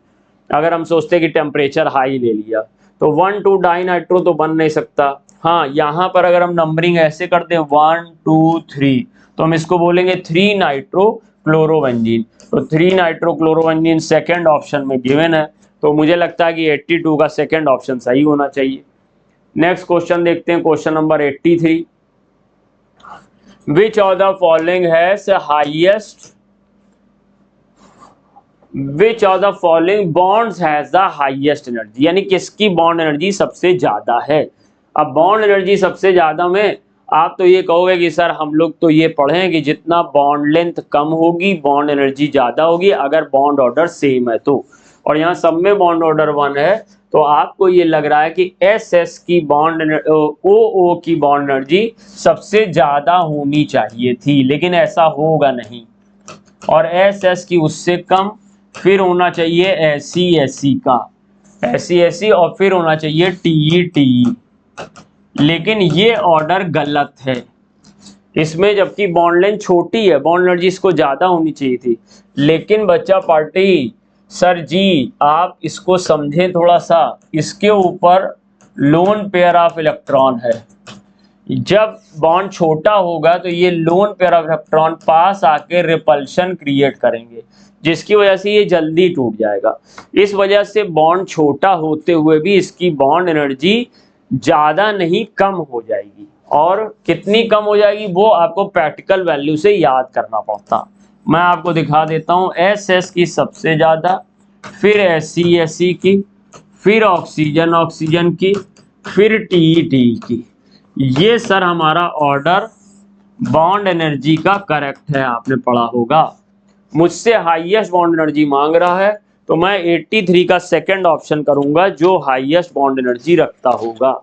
अगर हम सोचते कि टेम्परेचर हाई ले लिया तो 1,2 डाई नाइट्रो तो बन नहीं सकता। हाँ, यहाँ पर अगर हम नंबरिंग ऐसे करते हैं 1 2 3 तो हम इसको बोलेंगे 3 नाइट्रो क्लोरोबेंजीन, तो 3 नाइट्रो क्लोरोबेंजीन सेकेंड ऑप्शन में गिवन है, तो मुझे लगता है कि 82 का सेकेंड ऑप्शन सही होना चाहिए। नेक्स्ट क्वेश्चन देखते हैं, question number 83। Which of the following has highest, which of the following bonds has the highest energy, यानी किसकी बॉन्ड एनर्जी सबसे ज्यादा है। अब बॉन्ड एनर्जी सबसे ज्यादा में आप तो ये कहोगे कि सर हम लोग तो ये पढ़े कि जितना बॉन्ड लेंथ कम होगी बॉन्ड एनर्जी ज्यादा होगी अगर बॉन्ड ऑर्डर सेम है तो, और यहाँ सब में बॉन्ड ऑर्डर 1 है, तो आपको ये लग रहा है कि SS की बॉन्ड OO की बॉन्ड एनर्जी सबसे ज्यादा होनी चाहिए थी, लेकिन ऐसा होगा नहीं, और SS की उससे कम, फिर होना चाहिए SE का SE और फिर होना चाहिए TE, लेकिन ये ऑर्डर गलत है इसमें, जबकि बॉन्ड लेंथ छोटी है बॉन्ड एनर्जी इसको ज्यादा होनी चाहिए थी। लेकिन बच्चा पार्टी सर जी आप इसको समझें थोड़ा सा, इसके ऊपर लोन पेयर ऑफ इलेक्ट्रॉन है, जब बॉन्ड छोटा होगा तो ये लोन पेयर ऑफ इलेक्ट्रॉन पास आके रिपल्शन क्रिएट करेंगे, जिसकी वजह से ये जल्दी टूट जाएगा। इस वजह से बॉन्ड छोटा होते हुए भी इसकी बॉन्ड एनर्जी ज्यादा नहीं कम हो जाएगी, और कितनी कम हो जाएगी वो आपको प्रैक्टिकल वैल्यू से याद करना पड़ता। मैं आपको दिखा देता हूँ, SS की सबसे ज्यादा, फिर SE की, फिर ऑक्सीजन की, फिर TE की। ये सर हमारा ऑर्डर बॉन्ड एनर्जी का करेक्ट है, आपने पढ़ा होगा। मुझसे हाईएस्ट बॉन्ड एनर्जी मांग रहा है, तो मैं 83 का सेकंड ऑप्शन करूंगा जो हाईएस्ट बॉन्ड एनर्जी रखता होगा।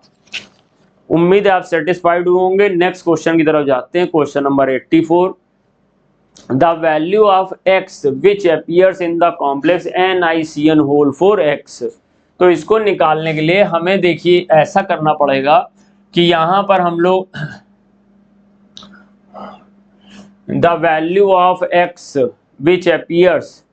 उम्मीद है आप सेटिस्फाइड होंगे। नेक्स्ट क्वेश्चन की तरफ जाते हैं, question number 84। The value of x which appears in the complex NiCN whole for x। तो इसको निकालने के लिए हमें देखिए ऐसा करना पड़ेगा कि यहां पर हम लोग the value of x which appears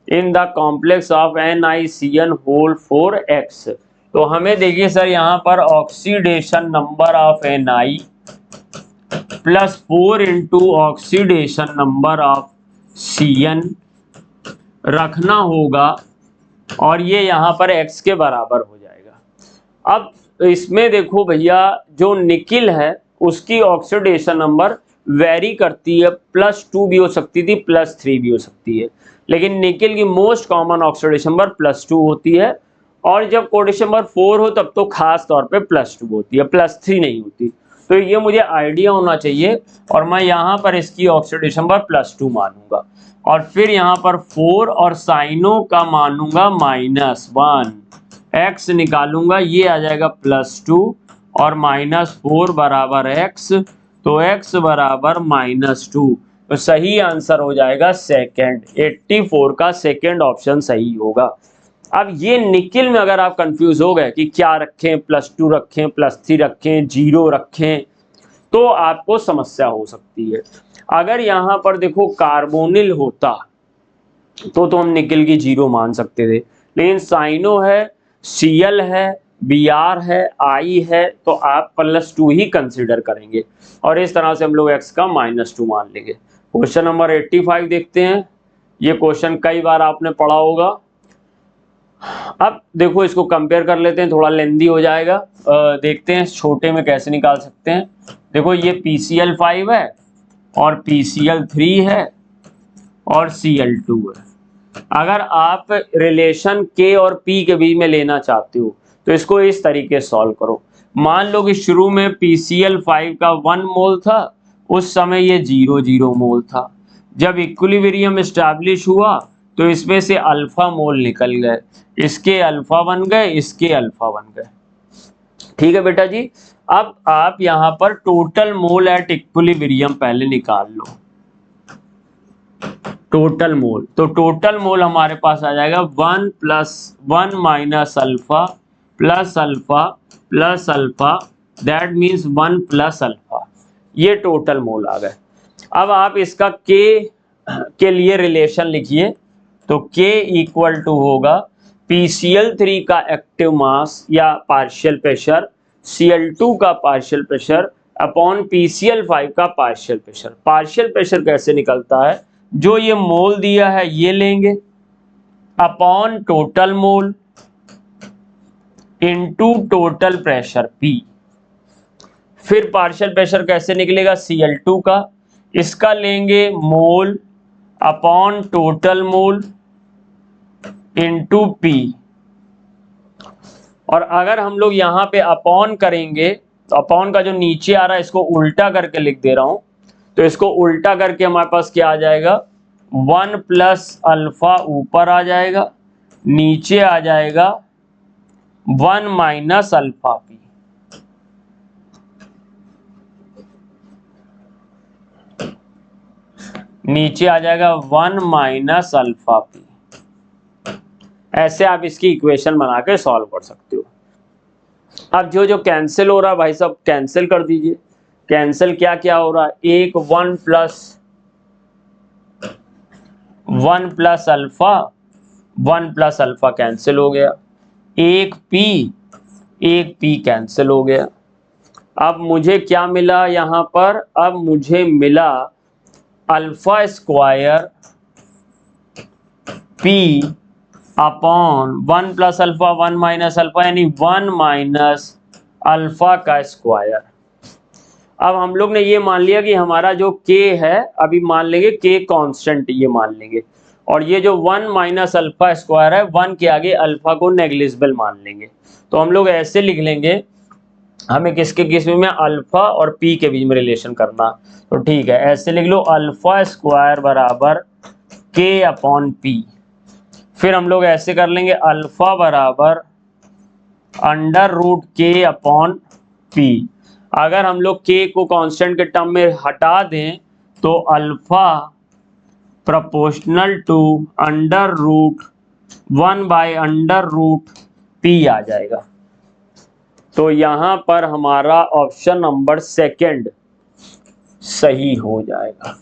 in the complex of NiCN whole for x। तो हमें देखिए सर यहाँ पर oxidation number of Ni plus 4 into oxidation number of Cn रखना होगा और ये यहाँ पर x के बराबर हो जाएगा। अब इसमें देखो भैया जो निकिल है उसकी ऑक्सीडेशन नंबर वेरी करती है, +2 भी हो सकती थी, +3 भी हो सकती है, लेकिन निकिल की मोस्ट कॉमन ऑक्सीडेशन नंबर +2 होती है। और जब कोऑर्डिनेशन नंबर 4 हो तब तो खास तौर पे +2 होती है, +3 नहीं होती। तो ये मुझे आइडिया होना चाहिए और मैं यहाँ पर इसकी ऑक्सीडेशन नंबर +2 मानूंगा और फिर यहाँ पर 4 और साइनो का मानूंगा -1, x निकालूंगा, ये आ जाएगा +2 और -4 बराबर x, तो x बराबर -2। तो सही आंसर हो जाएगा सेकंड, 84 का सेकंड ऑप्शन सही होगा। अब ये निकिल में अगर आप कंफ्यूज हो गए कि क्या रखें, +2 रखें, +3 रखें, 0 रखें, तो आपको समस्या हो सकती है। अगर यहाँ पर देखो कार्बोनिल होता तो हम निकिल की 0 मान सकते थे, लेकिन साइनो है, Cl है, Br है, I है, तो आप +2 ही कंसीडर करेंगे और इस तरह से हम लोग x का -2 मान लेंगे। क्वेश्चन नंबर 85 देखते हैं। ये क्वेश्चन कई बार आपने पढ़ा होगा। अब देखो इसको कंपेयर कर लेते हैं, थोड़ा लेंदी हो जाएगा। देखते हैं छोटे में कैसे निकाल सकते हैं। देखो ये PCl5 है और PCl3 है और Cl2 है। अगर आप रिलेशन K और P के बीच में लेना चाहते हो तो इसको इस तरीके से सॉल्व करो। मान लो कि शुरू में PCl5 का 1 मोल था, उस समय ये 0 मोल था। जब इक्विलिब्रियम एस्टैब्लिश हुआ तो इसमें से अल्फा मोल निकल गए, इसके अल्फा बन गए, इसके अल्फा बन गए। ठीक है बेटा जी। अब आप यहां पर टोटल मोल एट इक्विलिब्रियम पहले निकाल लो, टोटल मोल। तो टोटल मोल हमारे पास आ जाएगा 1 + 1 - alpha plus alpha plus alpha, that means 1 + alpha. ये टोटल मोल आ गए। अब आप इसका के लिए रिलेशन लिखिए, तो K = होगा PCl3 का एक्टिव मास या पार्शियल प्रेशर, Cl2 का पार्शियल प्रेशर अपॉन PCl5 का पार्शियल प्रेशर। पार्शियल प्रेशर कैसे निकलता है, जो ये मोल दिया है ये लेंगे upon total mole into total pressure P। फिर पार्शियल प्रेशर कैसे निकलेगा, Cl2 का, इसका लेंगे mole upon total mole into P। और अगर हम लोग यहाँ पे अपॉन करेंगे तो अपॉन का जो नीचे आ रहा है इसको उल्टा करके लिख दे रहा हूं, तो इसको उल्टा करके हमारे पास क्या आ जाएगा, 1 + अल्फा ऊपर आ जाएगा, नीचे आ जाएगा 1 - अल्फा P। नीचे आ जाएगा 1 - अल्फा P। ऐसे आप इसकी इक्वेशन बना के सॉल्व कर सकते हो। अब जो कैंसिल हो रहा है भाई साहब कैंसिल कर दीजिए। कैंसिल क्या क्या हो रहा है, एक 1 + अल्फा, 1 + अल्फा कैंसिल हो गया, एक P कैंसिल हो गया। अब मुझे क्या मिला यहाँ पर, अब मुझे मिला alpha square P upon 1 + alpha 1 - alpha, यानी 1 - अल्फा का स्क्वायर। अब हम लोग ने ये मान लिया कि हमारा जो K है, अभी मान लेंगे K कांस्टेंट, ये मान लेंगे, और ये जो 1 - अल्फा स्क्वायर है, 1 के आगे अल्फा को नेग्लिजिबल मान लेंगे। तो हम लोग ऐसे लिख लेंगे, हमें किसके बीच में अल्फा और P के बीच में रिलेशन करना, तो ठीक है ऐसे लिख लो, अल्फा स्क्वायर बराबर के अपॉन पी। फिर हम लोग ऐसे कर लेंगे अल्फा बराबर अंडर रूट के अपॉन पी। अगर हम लोग के को कांस्टेंट के टर्म में हटा दें तो alpha proportional to under root 1 by under root P आ जाएगा। तो यहां पर हमारा ऑप्शन नंबर सेकंड सही हो जाएगा।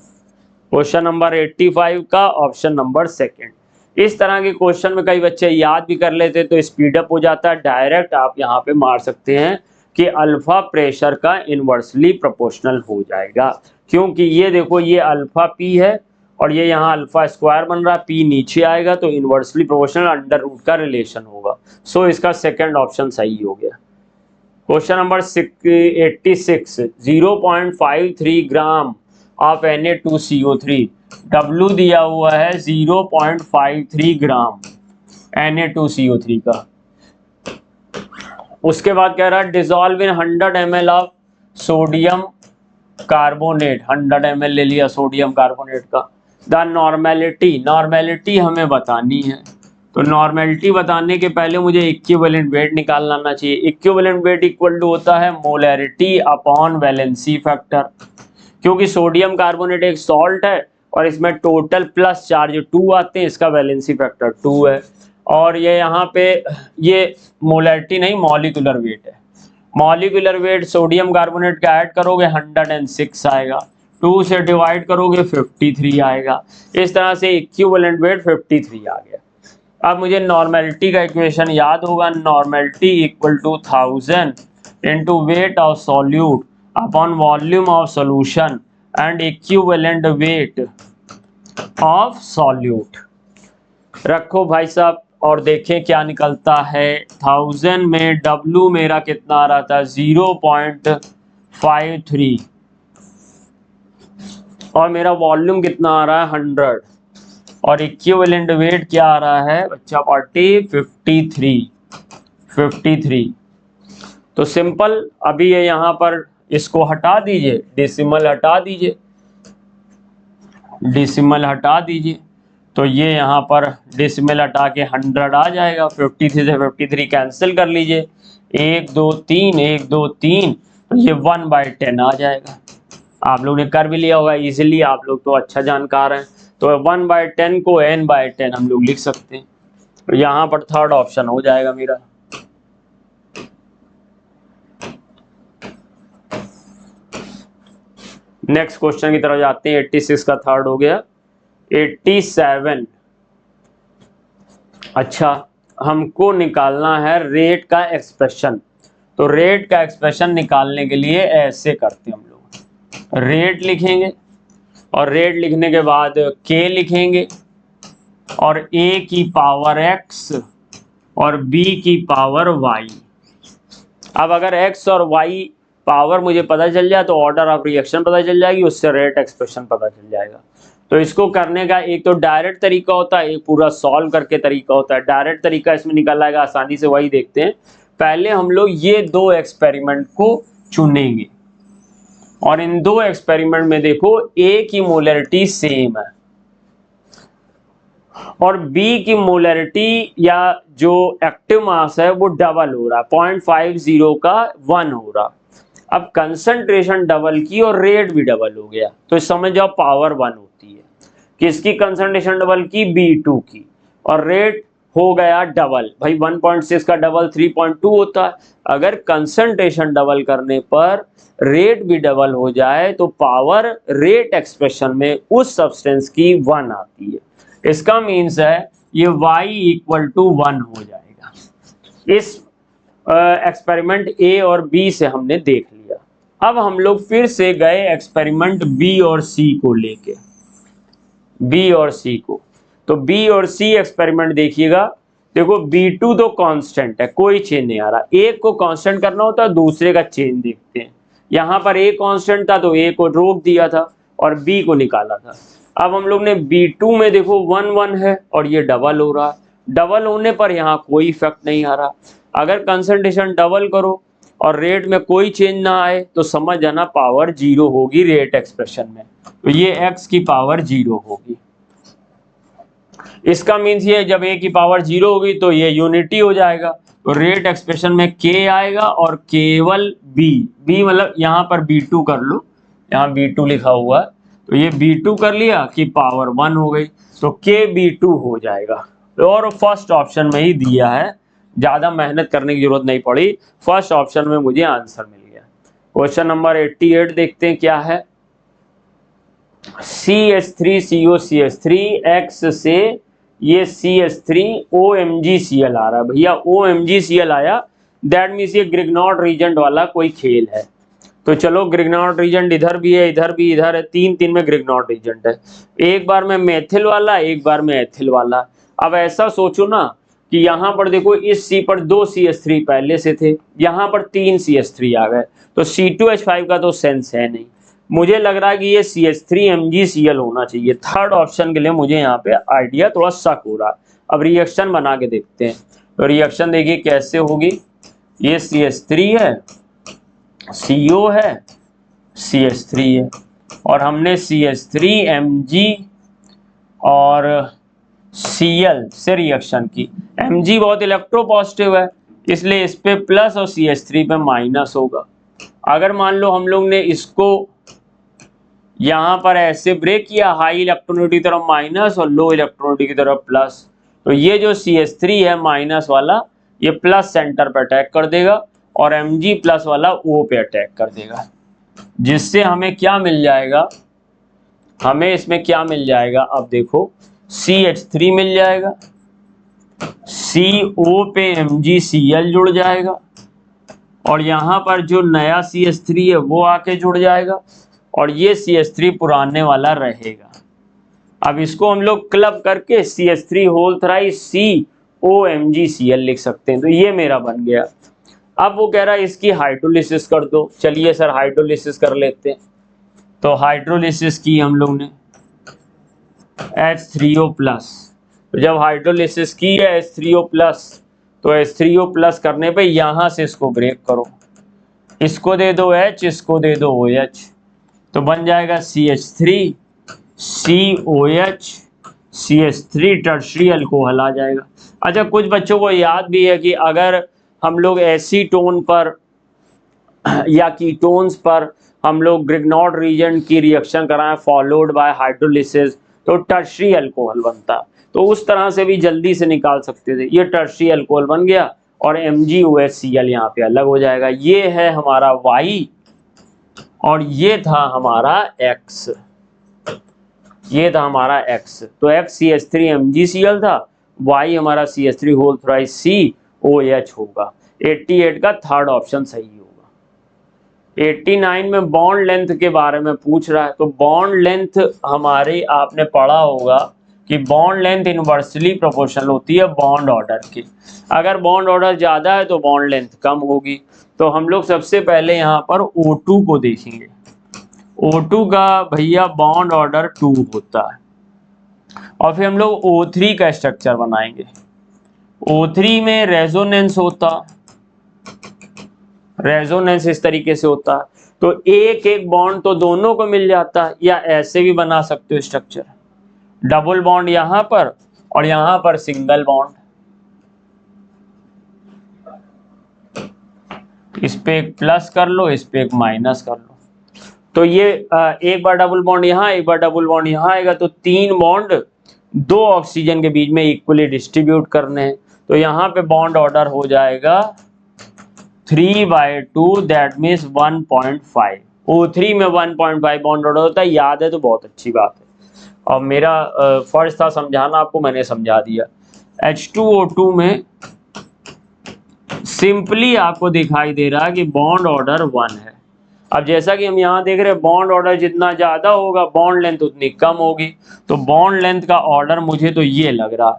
क्वेश्चन नंबर 85 का ऑप्शन नंबर सेकंड। इस तरह के क्वेश्चन में कई बच्चे याद भी कर लेते तो स्पीड अप हो जाता है। डायरेक्ट आप यहाँ पे मार सकते हैं कि अल्फा प्रेशर का इनवर्सली प्रोपोर्शनल हो जाएगा, क्योंकि ये देखो ये अल्फा पी है और ये यहाँ अल्फा स्क्वायर बन रहा है, पी नीचे आएगा तो इनवर्सली प्रोपोर्शनल अंडर रूट का रिलेशन होगा। सो इसका सेकंड ऑप्शन सही हो गया। Question number 86, 0.53 gram of Na2CO3, W दिया हुआ है 0.53 ग्राम Na2CO3 का। उसके बाद कह रहा है dissolve in 100 ml of sodium carbonate, 100 ml ले लिया सोडियम कार्बोनेट का। द नॉर्मेलिटी हमें बतानी है, तो नॉर्मेलिटी बताने के पहले मुझे इक्विवेलेंट वेट निकाल लाना चाहिए। इक्विवेलेंट वेट इक्वल टू होता है मोलैरिटी अपॉन वैलेंसी फैक्टर, क्योंकि सोडियम कार्बोनेट एक सॉल्ट है और इसमें टोटल प्लस चार्ज 2 आते हैं, इसका वैलेंसी फैक्टर 2 है। और ये यहाँ पे ये मोलैरिटी नहीं मॉलिक्यूलर वेट है। मॉलिक्यूलर वेट सोडियम कार्बोनेट का ऐड करोगे 106 आएगा, 2 से डिवाइड करोगे 53 आएगा। इस तरह से इक्विवेलेंट वेट 53 आ गया। अब मुझे नॉर्मेलिटी का इक्वेशन याद होगा, normality equal to 1000 into weight of solute upon volume of solution and equivalent weight of solute. रखो भाई साहब और देखें क्या निकलता है। 1000 में W मेरा कितना आ रहा था 0.53 और मेरा वॉल्यूम कितना आ रहा है 100 और इक्विवेलेंट वेट क्या आ रहा है बच्चा पार्टी 53। तो सिंपल अभी ये यहाँ पर इसको हटा दीजिए, डेसिमल हटा दीजिए तो ये यहाँ पर डेसिमल हटा के 100 आ जाएगा। 53 से 53 कैंसिल कर लीजिए, 1 2 3 तो ये 1/10 आ जाएगा। आप लोग ने कर भी लिया होगा इजीली, आप लोग तो अच्छा जानकार हैं। तो 1/10 को n/10 हम लोग लिख सकते हैं, तो यहाँ पर थर्ड ऑप्शन हो जाएगा मेरा। नेक्स्ट क्वेश्चन की तरफ जाते हैं। 86 का थर्ड हो गया। 87, अच्छा हमको निकालना है रेट का एक्सप्रेशन। तो रेट का एक्सप्रेशन निकालने के लिए ऐसे करते हैं हम लोग, रेट लिखेंगे और रेट लिखने के बाद k लिखेंगे और a की पावर x और b की पावर y। अब अगर x और y पावर मुझे पता चल जाए तो ऑर्डर ऑफ रिएक्शन पता चल जाएगी, उससे रेट एक्सप्रेशन पता चल जाएगा। तो इसको करने का एक तो डायरेक्ट तरीका होता है, एक पूरा सॉल्व करके तरीका होता है। डायरेक्ट तरीका इसमें निकल आएगा आसानी से, वही देखते हैं। पहले हम लोग ये 2 एक्सपेरिमेंट को चुनेंगे और इन 2 एक्सपेरिमेंट में देखो A की मोलैरिटी सेम है और B की मोलैरिटी या जो एक्टिव मास है वो डबल हो रहा है, 0.50 का 1 हो रहा। अब कंसंट्रेशन डबल की और रेट भी डबल हो गया, तो समझ जाओ पावर 1 होती है। किसकी कंसंट्रेशन डबल की? B2 की, और रेट हो गया डबल। भाई 1.6 का डबल 3.2 होता है। अगर कंसंट्रेशन डबल करने पर रेट भी डबल हो जाए तो पावर रेट एक्सप्रेशन में उस सब्सटेंस की 1 आती है। इसका मीन्स है ये y इक्वल टू 1 हो जाएगा। इस एक्सपेरिमेंट A और B से हमने देख लिया। अब हम लोग फिर से गए एक्सपेरिमेंट B और C को लेके, तो B और C एक्सपेरिमेंट देखिएगा। देखो B2 तो कांस्टेंट है, कोई चेंज नहीं आ रहा। एक को कांस्टेंट करना होता है, दूसरे का चेंज देखते हैं। यहाँ पर A कांस्टेंट था तो A को रोक दिया था और B को निकाला था। अब हम लोग ने B2 में देखो 1 1 है और ये डबल हो रहा। डबल होने पर यहाँ कोई इफेक्ट नहीं आ रहा। अगर कंसंट्रेशन डबल करो और रेट में कोई चेंज ना आए तो समझ जाना पावर 0 होगी रेट एक्सप्रेशन में। तो ये x की पावर 0 होगी। इसका मीन्स ये जब a की पावर 0 होगी तो ये यूनिटी हो जाएगा, तो रेट एक्सप्रेशन में k आएगा और केवल b मतलब यहाँ पर b2 कर लो, यहाँ b2 लिखा हुआ है, तो ये b2 कर लिया कि पावर 1 हो गई, तो k b2 हो जाएगा। और फर्स्ट ऑप्शन में ही दिया है, ज्यादा मेहनत करने की जरूरत नहीं पड़ी, फर्स्ट ऑप्शन में मुझे आंसर मिल गया। क्वेश्चन नंबर 88 देखते हैं क्या है। CH3COCH3 X से ये CH3OMgCl आ रहा है भैया, OMgCl आया, दैट मीन्स ये ग्रिग्नॉर्ड रीजेंट वाला कोई खेल है। तो चलो ग्रिग्नॉर्ड रीजेंट इधर भी है, इधर भी, इधर है, तीन तीन में ग्रिग्नॉर्ड रीजेंट है, एक बार में मेथिल वाला, एक बार में एथिल वाला। अब ऐसा सोचो ना कि यहाँ पर देखो इस C पर 2 CH3 पहले से थे, यहाँ पर 3 CH3 आ गए, तो C2H5 का तो सेंस है नहीं, मुझे लग रहा है कि ये CH3MgCl होना चाहिए। थर्ड ऑप्शन के लिए मुझे यहाँ पे आइडिया थोड़ा शक हो रहा है। अब रिएक्शन बना के देखते हैं, तो रिएक्शन देखिए कैसे होगी। ये CH3 है, CO है, CH3 है, और हमने CH3Mg और Cl से रिएक्शन की। Mg बहुत इलेक्ट्रोपॉजिटिव है, इसलिए इस पे प्लस और CH3 पे माइनस होगा। अगर मान लो हम लोग ने इसको यहाँ पर ऐसे ब्रेक किया, हाई इलेक्ट्रॉनिटी की तरफ माइनस और लो इलेक्ट्रॉनिटी की तरफ प्लस, तो ये जो CH3 है माइनस वाला, ये प्लस सेंटर पर अटैक कर देगा और Mg प्लस वाला O पे अटैक कर देगा, जिससे हमें क्या मिल जाएगा, हमें इसमें क्या मिल जाएगा, अब देखो CH3 मिल जाएगा, CO पे MgCl जुड़ जाएगा, और यहाँ पर जो नया CH3 है वो आके जुड़ जाएगा, और ये CH3 पुराने वाला रहेगा। अब इसको हम लोग क्लब करके CH3 होल थ्राइस COMgCl लिख सकते हैं, तो ये मेरा बन गया। अब वो कह रहा है इसकी हाइड्रोलिसिस कर दो, चलिए सर हाइड्रोलिसिस कर लेते हैं। तो हाइड्रोलिसिस की हम लोग ने H3O+, तो जब हाइड्रोलिसिस की है H3O+, तो H3O+ करने पे यहाँ से इसको ब्रेक करो, इसको दे दो H, इसको दे दो OH, तो बन जाएगा CH3 COH CH3 tertiary alcohol आ जाएगा। अच्छा, कुछ बच्चों को याद भी है कि अगर हम लोग एसीटोन पर या कीटोन्स पर हम लोग ग्रिग्नॉर्ड रीजेंट की रिएक्शन कराएं फॉलोड बाय हाइड्रोलिसिस, तो टर्शियरी अल्कोहल बनता, तो उस तरह से भी जल्दी से निकाल सकते थे। ये टर्शियरी अल्कोहल बन गया और MgOHCl यहाँ पे अलग हो जाएगा। ये है हमारा Y और ये था हमारा X, ये था हमारा X, तो X CH3MgCl था, Y हमारा CH3 होल थ्राइस COH होगा। 88 का थर्ड ऑप्शन सही होगा। 89 में बॉन्ड लेंथ के बारे में पूछ रहा है, तो बॉन्ड लेंथ हमारे आपने पढ़ा होगा कि बॉन्ड लेंथ इनवर्सली प्रोपोर्शनल होती है बॉन्ड ऑर्डर की। अगर बॉन्ड ऑर्डर ज़्यादा है तो बॉन्ड लेंथ कम होगी, तो हम लोग सबसे पहले यहाँ पर O2 को देखेंगे। O2 का भैया बॉन्ड ऑर्डर 2 होता है, और फिर हम लोग O3 का स्ट्रक्चर बनाएंगे। O3 में रेजोनेंस होता, रेजोनेंस इस तरीके से होता है, तो एक एक बॉन्ड तो दोनों को मिल जाता है, या ऐसे भी बना सकते हो स्ट्रक्चर, डबल बॉन्ड यहाँ पर और यहाँ पर सिंगल बॉन्ड, इस पे एक प्लस कर लो, इस पे एक माइनस कर लो, तो ये एक बार डबल बॉन्ड यहाँ, एक बार डबल बॉन्ड यहाँ आएगा, तो तीन बॉन्ड दो ऑक्सीजन के बीच में इक्वली डिस्ट्रीब्यूट करने हैं, तो यहाँ पे बॉन्ड ऑर्डर हो जाएगा 3/2, दैट मीन्स 1.5। O3 में 1.5 बॉन्ड ऑर्डर होता है, याद है तो बहुत अच्छी बात है, और मेरा फर्ज था समझाना आपको, मैंने समझा दिया। H2O2 में सिंपली आपको दिखाई दे रहा है कि बॉन्ड ऑर्डर 1 है। अब जैसा कि हम यहाँ देख रहे हैं बॉन्ड ऑर्डर जितना ज्यादा होगा बॉन्ड लेंथ उतनी कम होगी, तो बॉन्ड लेंथ का ऑर्डर मुझे तो ये लग रहा है,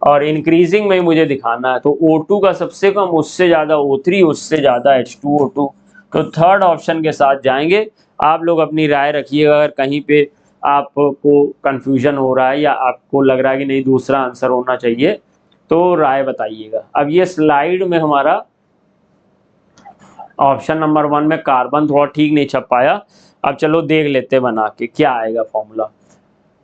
और इंक्रीजिंग में मुझे दिखाना है, तो O2 का सबसे कम, उससे ज्यादा O3, उससे ज्यादा H2O2, तो थर्ड ऑप्शन के साथ जाएंगे। आप लोग अपनी राय रखिएगा, अगर कहीं पे आपको कंफ्यूजन हो रहा है या आपको लग रहा है कि नहीं दूसरा आंसर होना चाहिए, तो राय बताइएगा। अब ये स्लाइड में हमारा ऑप्शन नंबर 1 में कार्बन थोड़ा ठीक नहीं छप पाया, अब चलो देख लेते बना के क्या आएगा फॉर्मूला।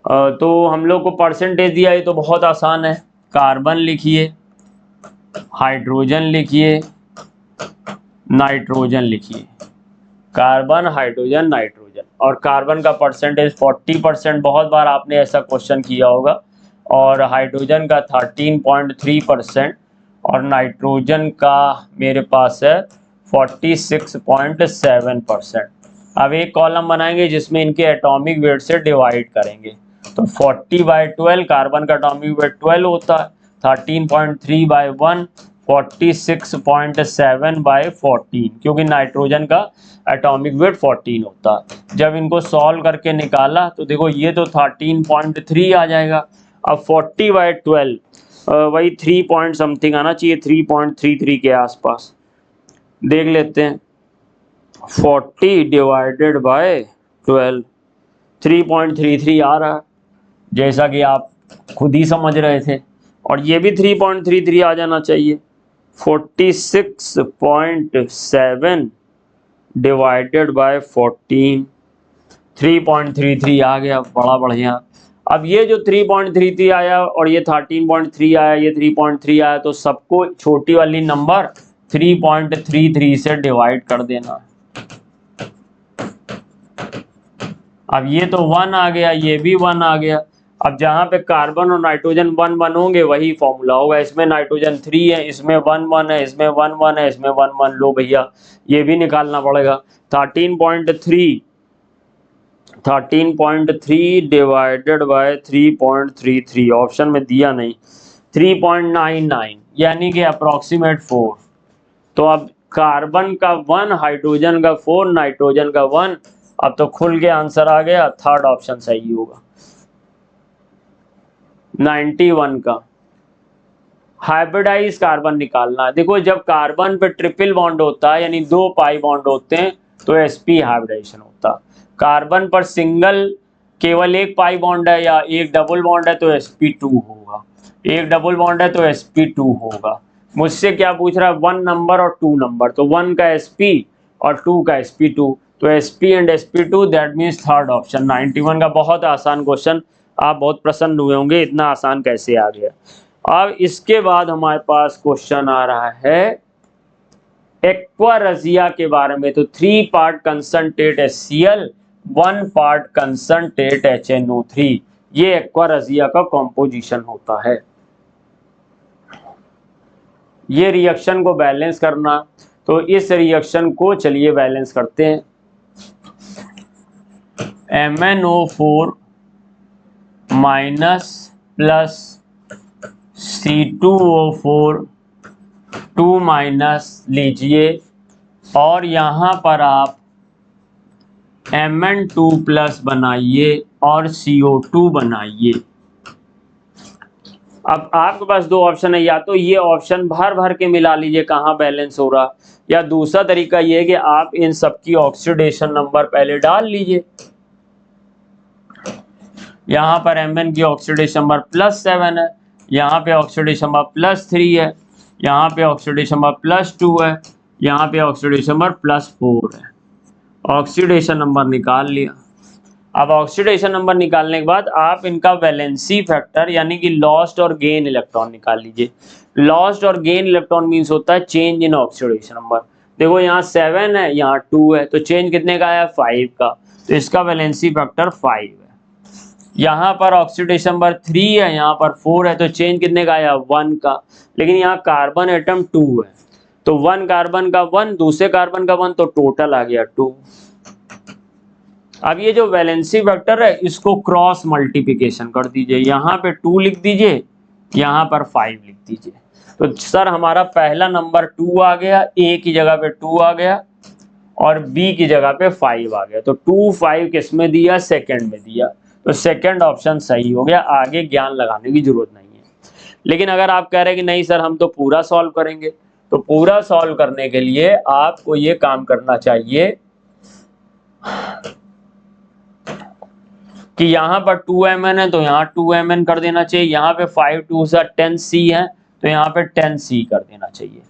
तो हम लोग को परसेंटेज दिया है तो बहुत आसान है। कार्बन लिखिए, हाइड्रोजन लिखिए, नाइट्रोजन लिखिए, कार्बन, हाइड्रोजन, नाइट्रोजन। और कार्बन का परसेंटेज 40%, बहुत बार आपने ऐसा क्वेश्चन किया होगा। और हाइड्रोजन का 13.3% और नाइट्रोजन का मेरे पास है 46.7%। अब एक कॉलम बनाएंगे जिसमें इनके एटॉमिक वेट से डिवाइड करेंगे। तो 40/12 कार्बन का एटॉमिक वेट 12 होता है, 13.3/1 46.7/14, क्योंकि नाइट्रोजन का एटॉमिक वेट 14 होता है। जब इनको सॉल्व करके निकाला तो देखो ये तो 13.3 आ जाएगा। अब 40/12 वही 3 पॉइंट समथिंग आना चाहिए, 3.33 के आसपास। देख लेते हैं, 40/12 3.33 आ रहा है, जैसा कि आप खुद ही समझ रहे थे। और ये भी 3.33 आ जाना चाहिए। 46.7/14, 3.33 आ गया, बड़ा बढ़िया। अब ये जो 3.33 आया और ये 13.3 आया, ये 3.3 आया, तो सबको छोटी वाली नंबर 3.33 से डिवाइड कर देना। अब ये तो 1 आ गया, ये भी 1 आ गया। अब जहाँ पे कार्बन और नाइट्रोजन 1 1 होंगे वही फॉर्मूला होगा। इसमें नाइट्रोजन 3 है, इसमें 1 1 है, इसमें 1 1 है, इसमें 1 1। लो भैया, ये भी निकालना पड़ेगा। 13.3 डिवाइडेड बाय 3.33, ऑप्शन में दिया नहीं, 3.99, यानी कि अप्रोक्सीमेट 4। तो अब कार्बन का 1, हाइड्रोजन का 4, नाइट्रोजन का 1। अब तो खुल के आंसर आ गया, थर्ड ऑप्शन सही होगा। 91 का हाइब्रिडाइज कार्बन निकालना है। देखो, जब कार्बन पे ट्रिपल बॉन्ड होता है, यानी 2 पाई बॉन्ड होते हैं, तो sp हाइब्रिडाइजेशन होता है। कार्बन पर सिंगल केवल एक पाई बॉन्ड है या एक डबल बॉन्ड है तो sp2 होगा। एक डबल बॉन्ड है तो sp2 होगा। मुझसे क्या पूछ रहा है, 1 नंबर और 2 नंबर, तो 1 का sp और 2 का sp2, तो sp and sp2, that means third option. 91 का बहुत आसान क्वेश्चन, आप बहुत प्रसन्न हुए होंगे इतना आसान कैसे आ गया। अब इसके बाद हमारे पास क्वेश्चन आ रहा है एक्वारजिया के बारे में। तो 3 part concentrate HCl, 1 part concentrate HNO3, ये एक्वारजिया का कॉम्पोजिशन होता है। ये रिएक्शन को बैलेंस करना, तो इस रिएक्शन को चलिए बैलेंस करते हैं। MnO4 minus plus C2O4 2 minus लीजिए, और यहाँ पर आप Mn2 प्लस बनाइए और CO2 बनाइए। अब आपके पास 2 ऑप्शन है, या तो ये ऑप्शन भर भर के मिला लीजिए कहाँ बैलेंस हो रहा, या दूसरा तरीका ये है कि आप इन सबकी ऑक्सीडेशन नंबर पहले डाल लीजिए। यहाँ पर Mn की ऑक्सीडेशन नंबर +7 है, यहाँ पे ऑक्सीडेशन नंबर +3 है, यहाँ पे ऑक्सीडेशन नंबर +2 है, यहाँ पे ऑक्सीडेशन नंबर +4 है। ऑक्सीडेशन नंबर निकाल लिया। अब ऑक्सीडेशन नंबर निकालने के बाद आप इनका वैलेंसी फैक्टर यानी कि लॉस्ट और गेन इलेक्ट्रॉन निकाल लीजिए। लॉस्ट और गेन इलेक्ट्रॉन मींस होता है चेंज इन ऑक्सीडेशन नंबर। देखो यहाँ 7 है, यहाँ 2 है, तो चेंज कितने का आया, 5 का, तो इसका वैलेंसी फैक्टर 5 है। यहाँ पर ऑक्सीडेशन नंबर 3 है, यहाँ पर 4 है, तो चेंज कितने का आया, 1 का। लेकिन यहाँ कार्बन एटम 2 है, तो 1 कार्बन का 1, दूसरे कार्बन का 1, तो टोटल आ गया 2। अब ये जो वैलेंसी वेक्टर है इसको क्रॉस मल्टीप्लिकेशन कर दीजिए, यहाँ पे 2 लिख दीजिए, यहाँ पर 5 लिख दीजिए। तो सर हमारा पहला नंबर 2 आ गया, ए की जगह पे 2 आ गया और बी की जगह पे 5 आ गया। तो 2 5 किस में दिया, सेकंड में दिया, तो सेकंड ऑप्शन सही हो गया। आगे ज्ञान लगाने की जरूरत नहीं है। लेकिन अगर आप कह रहे हैं कि नहीं सर हम तो पूरा सॉल्व करेंगे, तो पूरा सॉल्व करने के लिए आपको ये काम करना चाहिए कि यहाँ पर 2Mn है तो यहाँ 2Mn कर देना चाहिए, यहाँ पे 5 2 10C है तो यहाँ पे 10C कर देना चाहिए।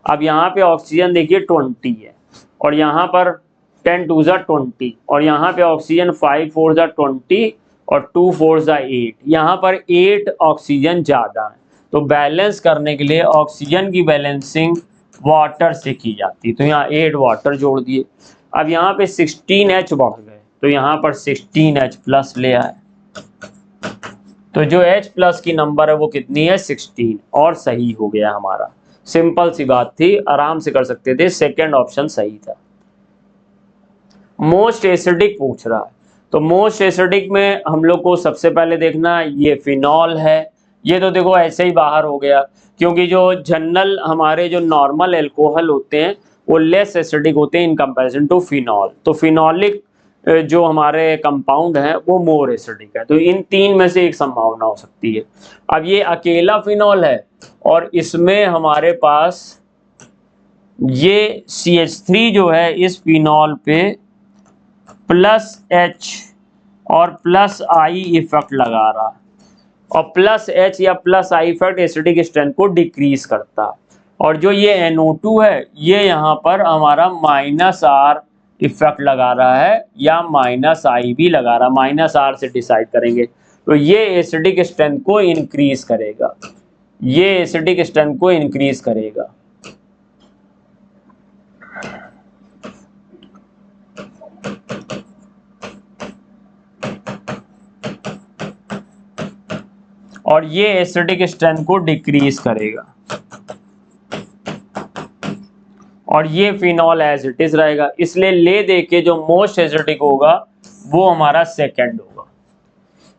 अब यहाँ पे ऑक्सीजन देखिए 20 है और यहाँ पर 10 2 20, और यहाँ पे ऑक्सीजन 5 4 20 और 2 4 8। यहाँ पर 8 ऑक्सीजन ज़्यादा है, तो बैलेंस करने के लिए ऑक्सीजन की बैलेंसिंग वाटर से की जाती है, तो यहाँ 8 वाटर जोड़ दिए। अब यहाँ पे 16H बढ़ गए, तो यहाँ पर 16H प्लस ले आए, तो जो H प्लस की नंबर है वो कितनी है 16, और सही हो गया हमारा। सिंपल सी बात थी, आराम से कर सकते थे, सेकंड ऑप्शन सही था। मोस्ट एसिडिक पूछ रहा है, तो मोस्ट एसिडिक में हम लोग को सबसे पहले देखना ये फिनॉल है। ये तो देखो ऐसे ही बाहर हो गया, क्योंकि जो जनरल हमारे जो नॉर्मल एल्कोहल होते हैं वो लेस एसिडिक होते हैं इन कंपैरिजन टू फिनॉल, तो फिनॉलिक जो हमारे कंपाउंड है वो मोर एसिडिक है, तो इन तीन में से एक संभावना हो सकती है। अब ये अकेला फिनॉल है और इसमें हमारे पास ये CH3 जो है इस फिनॉल पे प्लस H और प्लस I इफेक्ट लगा रहा है, और प्लस H या plus I effect acidic strength को डिक्रीज करता है, और जो ये NO2 है ये यहाँ पर हमारा माइनस R इफेक्ट लगा रहा है या माइनस I भी लगा रहा है, माइनस R से डिसाइड करेंगे, तो ये एसिडिक स्ट्रेंथ को इंक्रीज करेगा, ये एसिडिक स्ट्रेंथ को इंक्रीज करेगा। और ये एसिडिक स्ट्रेंथ को डिक्रीज करेगा, और ये फिनॉल एज इट इज रहेगा, इसलिए ले दे के जो मोस्ट एसिडिक होगा वो हमारा सेकंड होगा,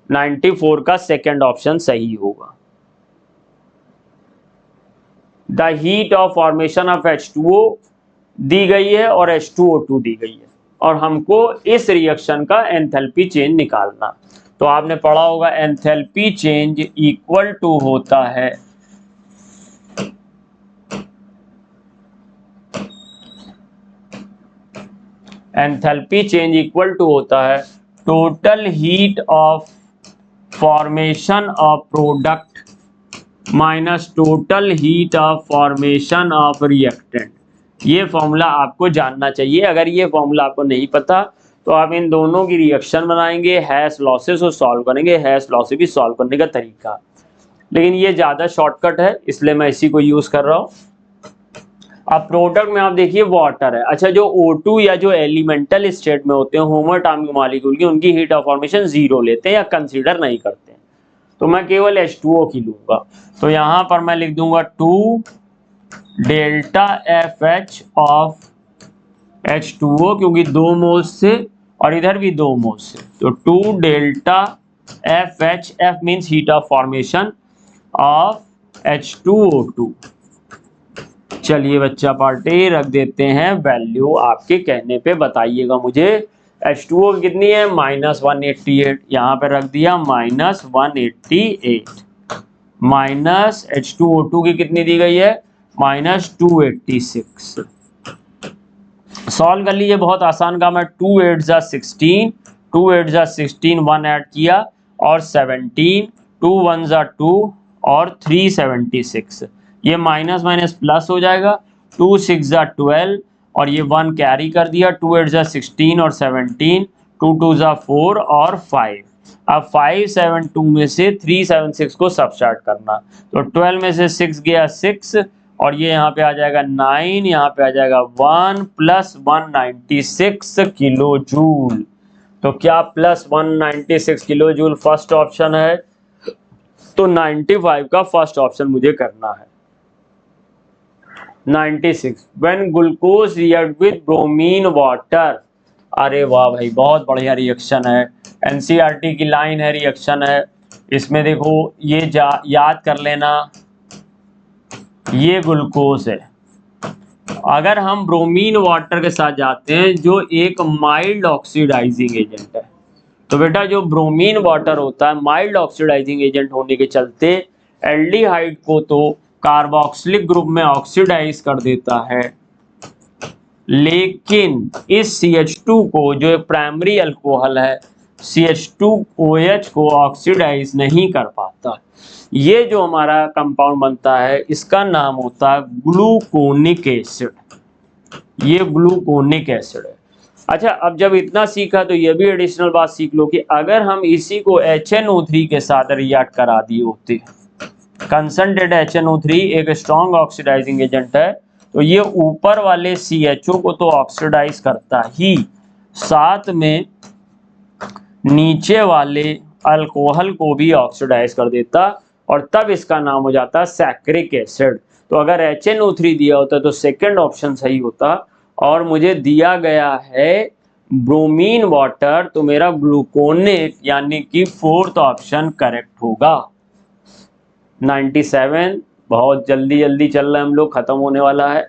94 का सेकंड ऑप्शन सही होगा। The heat of formation of H2O दी गई है और H2O2 दी गई है, और हमको इस रिएक्शन का एंथैल्पी चेंज निकालना। तो आपने पढ़ा होगा एंथैल्पी चेंज इक्वल टू होता है एंथैल्पी चेंज इक्वल टू होता है total heat of formation of product minus total heat of formation of reactant. ये फॉर्मूला आपको जानना चाहिए, अगर ये फॉर्मूला आपको नहीं पता तो आप इन दोनों की रिएक्शन बनाएंगे, हैश लॉसेस को सॉल्व करेंगे, हैश लॉसेस भी सॉल्व करने का तरीका, लेकिन ये ज़्यादा शॉर्टकट है इसलिए मैं इसी को यूज़ कर रहा हूँ। अब प्रोडक्ट में आप देखिए वाटर है, अच्छा जो O2 या जो एलिमेंटल स्टेट में होते हैं होमोएटॉमिक मॉलिक्यूल की, उनकी हीट ऑफ फॉर्मेशन 0 लेते हैं या कंसीडर नहीं करते हैं, तो मैं केवल H2O की लूँगा, तो यहाँ पर मैं लिख दूंगा 2 डेल्टा FH ऑफ H2O, क्योंकि 2 मोल्स से और इधर भी 2 मोल्स से, तो 2 delta FH, F means heat of formation of H2O2। चलिए बच्चा पार्टी रख देते हैं वैल्यू, आपके कहने पे बताइएगा मुझे। H2O कितनी है -188, यहाँ पे रख दिया -188, माइनस H2O2 की कितनी दी गई है -286। सॉल्व कर लीजिए, बहुत आसान काम है। 2 8 जा 16, 2 8 जा 16, 1 ऐड किया और 17, 2 1 जा 2 और 376, ये माइनस माइनस प्लस हो जाएगा, 2 6 जा 12 और ये 1 कैरी कर दिया, 2 8 जा 16 और 17, 2 2 जा 4 और 5। अब 572 में से 376 को सबट्रैक्ट करना, तो 12 में से 6 गया 6 और ये यहाँ पे आ जाएगा 9, यहाँ पे आ जाएगा 1 प्लस 196 किलो जूल। तो क्या plus 196 kilo joule first option है, तो 95 का फर्स्ट ऑप्शन मुझे करना है। 96 when glucose react with bromine water, अरे वाह भाई बहुत बढ़िया रिएक्शन है, एनसीईआरटी की लाइन है, रिएक्शन है। इसमें देखो ये याद कर लेना, ये ग्लूकोज है, अगर हम ब्रोमीन वाटर के साथ जाते हैं जो एक माइल्ड ऑक्सीडाइजिंग एजेंट है, तो बेटा जो ब्रोमीन वाटर होता है माइल्ड ऑक्सीडाइजिंग एजेंट होने के चलते एल्डिहाइड को तो कार्बोक्सिलिक ग्रुप में ऑक्सीडाइज कर देता है, लेकिन इस CH2 को जो एक प्राइमरी अल्कोहल है CH2OH को ऑक्सीडाइज नहीं कर पाता। ये जो हमारा कंपाउंड बनता है इसका नाम होता है ग्लूकोनिक एसिड, ये ग्लूकोनिक एसिड है। अच्छा, अब जब इतना सीखा तो ये भी एडिशनल बात सीख लो कि अगर हम इसी को HNO3 के साथ रिएक्ट करा दिए होते, कंसंट्रेट HNO3 एक स्ट्रॉन्ग ऑक्सीडाइजिंग एजेंट है, तो ये ऊपर वाले CHO को तो ऑक्सीडाइज करता ही, साथ में नीचे वाले अल्कोहल को भी ऑक्सीडाइज कर देता, और तब इसका नाम हो जाता सैक्रिक एसिड। तो अगर HNO3 दिया होता तो सेकंड ऑप्शन सही होता, और मुझे दिया गया है ब्रोमीन वाटर, तो मेरा ग्लूकोनेट यानी कि फोर्थ ऑप्शन करेक्ट होगा। 97 बहुत जल्दी जल्दी चल रहे हैं हम लोग, खत्म होने वाला है।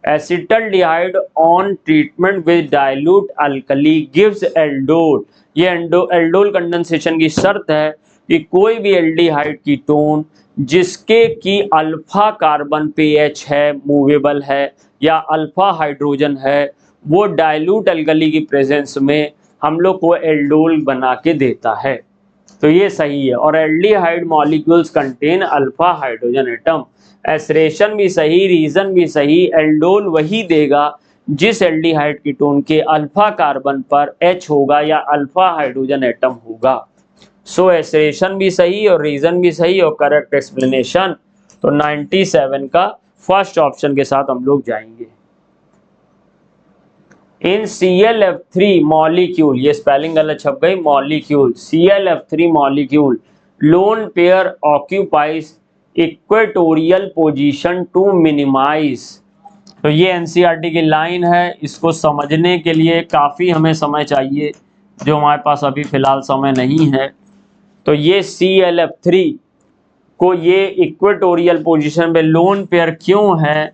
Acetaldehyde on treatment with dilute alkali gives aldol. ये एल्डोल कंडेंसेशन की शर्त है कि कोई भी एल्डिहाइड कीटोन जिसके की अल्फा कार्बन pH है, मूवेबल है, या अल्फा हाइड्रोजन है, वो डाइल्यूट अल्कली की प्रेजेंस में हम लोग को एल्डोल बना के देता है। तो ये सही है। और aldehyde molecules contain alpha hydrogen atom. एसरेशन भी सही, रीजन भी सही। एल्डोल वही देगा जिस एल्डिहाइड कीटोन के अल्फा कार्बन पर H होगा या अल्फा हाइड्रोजन एटम होगा। सो एसरेशन भी सही और रीजन भी सही और करेक्ट एक्सप्लेनेशन। तो 97 का फर्स्ट ऑप्शन के साथ हम लोग जाएंगे। इन ClF3 मॉलिक्यूल, ये स्पेलिंग गलत छप गई, molecule, ClF3 molecule lone pair occupies equatorial position to minimize. तो ये NCERT की लाइन है, इसको समझने के लिए काफ़ी हमें समय चाहिए, जो हमारे पास अभी फ़िलहाल समय नहीं है। तो ये ClF3 को ये इक्वेटोरियल पोजीशन पे लोन पेयर क्यों है,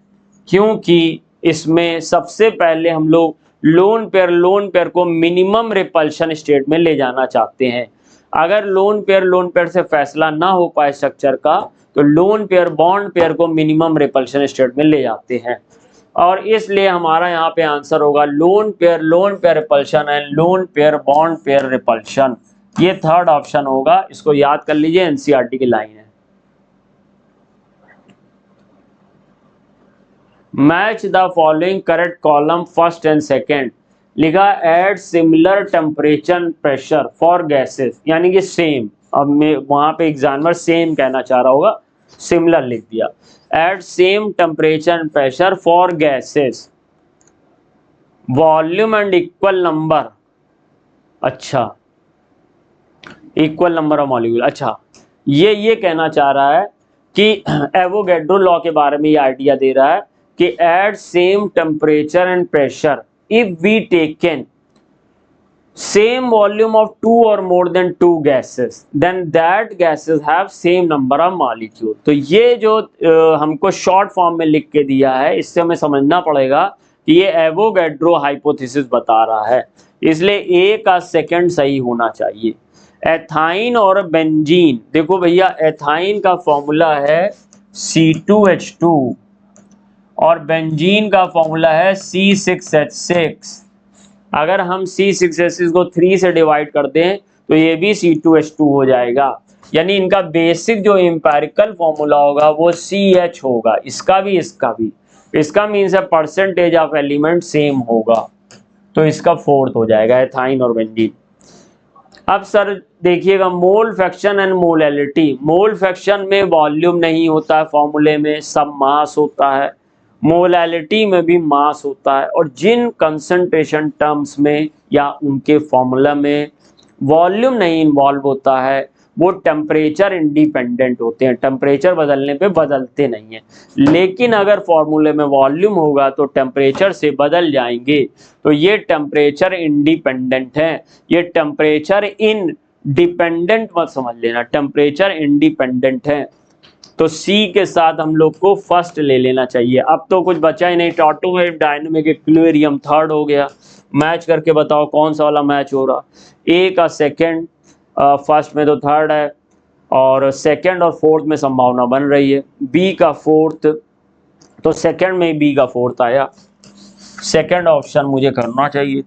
क्योंकि इसमें सबसे पहले हम लोग लोन पेयर को मिनिमम रिपल्शन स्टेट में ले जाना चाहते हैं। अगर लोन पेयर से फैसला ना हो पाए स्ट्रक्चर का, तो लोन पेयर बॉन्ड पेयर को मिनिमम रिपल्शन स्टेट में ले जाते हैं, और इसलिए हमारा यहाँ पे आंसर होगा lone pair repulsion and lone pair bond pair repulsion. ये थर्ड ऑप्शन होगा, इसको याद कर लीजिए, NCERT की लाइन है। Match the following correct column first and second. लिखा at similar temperature pressure for gases, यानी कि सेम। अब मैं वहां पे एग्जामिनर सेम कहना चाह रहा होगा, सिमिलर लिख दिया। At same temperature and pressure for gases volume and equal number. अच्छा, इक्वल नंबर ऑफ मॉलिक्यूल। अच्छा, ये कहना चाह रहा है कि एवोगैड्रो लॉ के बारे में ये आइडिया दे रहा है कि at same temperature and pressure if we taken same volume of 2 or more than 2 gases then that gases have same number of molecule। तो ये जो हमको शॉर्ट फॉर्म में लिख के दिया है, इससे हमें समझना पड़ेगा कि ये एवोगैड्रो हाइपोथेसिस बता रहा है, इसलिए ए का सेकंड सही होना चाहिए। एथाइन और बेंजीन, देखो भैया एथाइन का फॉर्मूला है C2H2 और बेंजीन का फॉर्मूला है C6H6। अगर हम C6H6 को 3 से डिवाइड कर दें तो ये भी C2H2 हो जाएगा, यानी इनका बेसिक जो एम्पिरिकल फॉर्मूला होगा वो CH होगा, इसका भी इसका भी। इसका मीन्स है परसेंटेज ऑफ एलिमेंट सेम होगा, तो इसका फोर्थ हो जाएगा एथाइन और बेंजीन। अब सर देखिएगा mole fraction and molality. Mole fraction में वॉल्यूम नहीं होता है फॉर्मूले में, सब मास होता है। मोलैलिटी में भी मास होता है, और जिन कंसंट्रेशन टर्म्स में या उनके फॉर्मूला में वॉल्यूम नहीं इन्वॉल्व होता है वो टेम्परेचर इंडिपेंडेंट होते हैं, टेम्परेचर बदलने पे बदलते नहीं हैं। लेकिन अगर फॉर्मूले में वॉल्यूम होगा तो टेम्परेचर से बदल जाएंगे, तो ये टेम्परेचर इंडिपेंडेंट है। ये टेम्परेचर इंडिपेंडेंट मत समझ लेना, टेम्परेचर इंडिपेंडेंट है। तो सी के साथ हम लोग को फर्स्ट ले लेना चाहिए। अब तो कुछ बचा ही नहीं, ऑटोमेटिक डायनेमिक इक्विलिब्रियम थर्ड हो गया। मैच करके बताओ कौन सा वाला मैच हो रहा। ए का सेकंड, फर्स्ट में तो थर्ड है, और सेकंड और फोर्थ में संभावना बन रही है। बी का फोर्थ, तो सेकंड में बी का फोर्थ आया, सेकंड ऑप्शन मुझे करना चाहिए।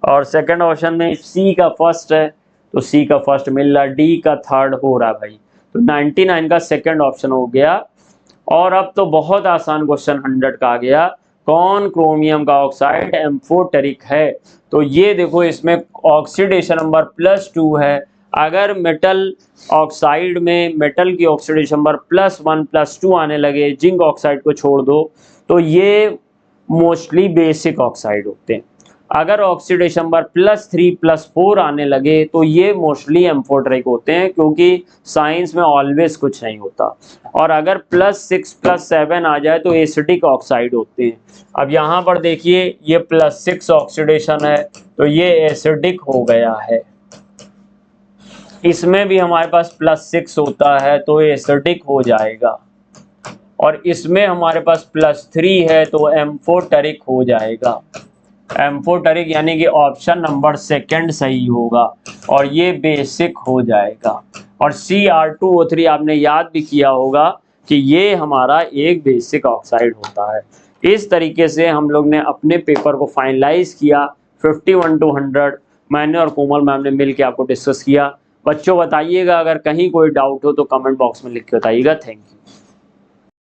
और सेकंड ऑप्शन में सी का फर्स्ट है तो सी का फर्स्ट मिल रहा, डी का थर्ड हो रहा भाई, तो 99 का सेकंड ऑप्शन हो गया। और अब तो बहुत आसान क्वेश्चन 100 का आ गया। कौन क्रोमियम का ऑक्साइड एम्फोटेरिक है? तो ये देखो इसमें ऑक्सीडेशन नंबर +2 है। अगर मेटल ऑक्साइड में मेटल की ऑक्सीडेशन नंबर +1 +2 आने लगे, जिंक ऑक्साइड को छोड़ दो, तो ये मोस्टली बेसिक ऑक्साइड होते हैं। अगर ऑक्सीडेशन नंबर +3 +4 आने लगे तो ये मोस्टली एम्फोटेरिक होते हैं, क्योंकि साइंस में ऑलवेज कुछ नहीं होता। और अगर +6 +7 आ जाए तो एसिडिक ऑक्साइड होते हैं। अब यहाँ पर देखिए ये +6 ऑक्सीडेशन है तो ये एसिडिक हो गया है। इसमें भी हमारे पास +6 होता है तो एसिडिक हो जाएगा। और इसमें हमारे पास +3 है तो एम्फोटेरिक हो जाएगा। एम्फोटेरिक यानी कि ऑप्शन नंबर 2 सही होगा और ये बेसिक हो जाएगा। और Cr2O3 आपने याद भी किया होगा कि ये हमारा एक बेसिक ऑक्साइड होता है। इस तरीके से हम लोग ने अपने पेपर को फाइनलाइज किया। 51 to 100 मैंने और कोमल मैम ने मिल के आपको डिस्कस किया। बच्चों बताइएगा अगर कहीं कोई डाउट हो तो कमेंट बॉक्स में लिख के बताइएगा। Thank you.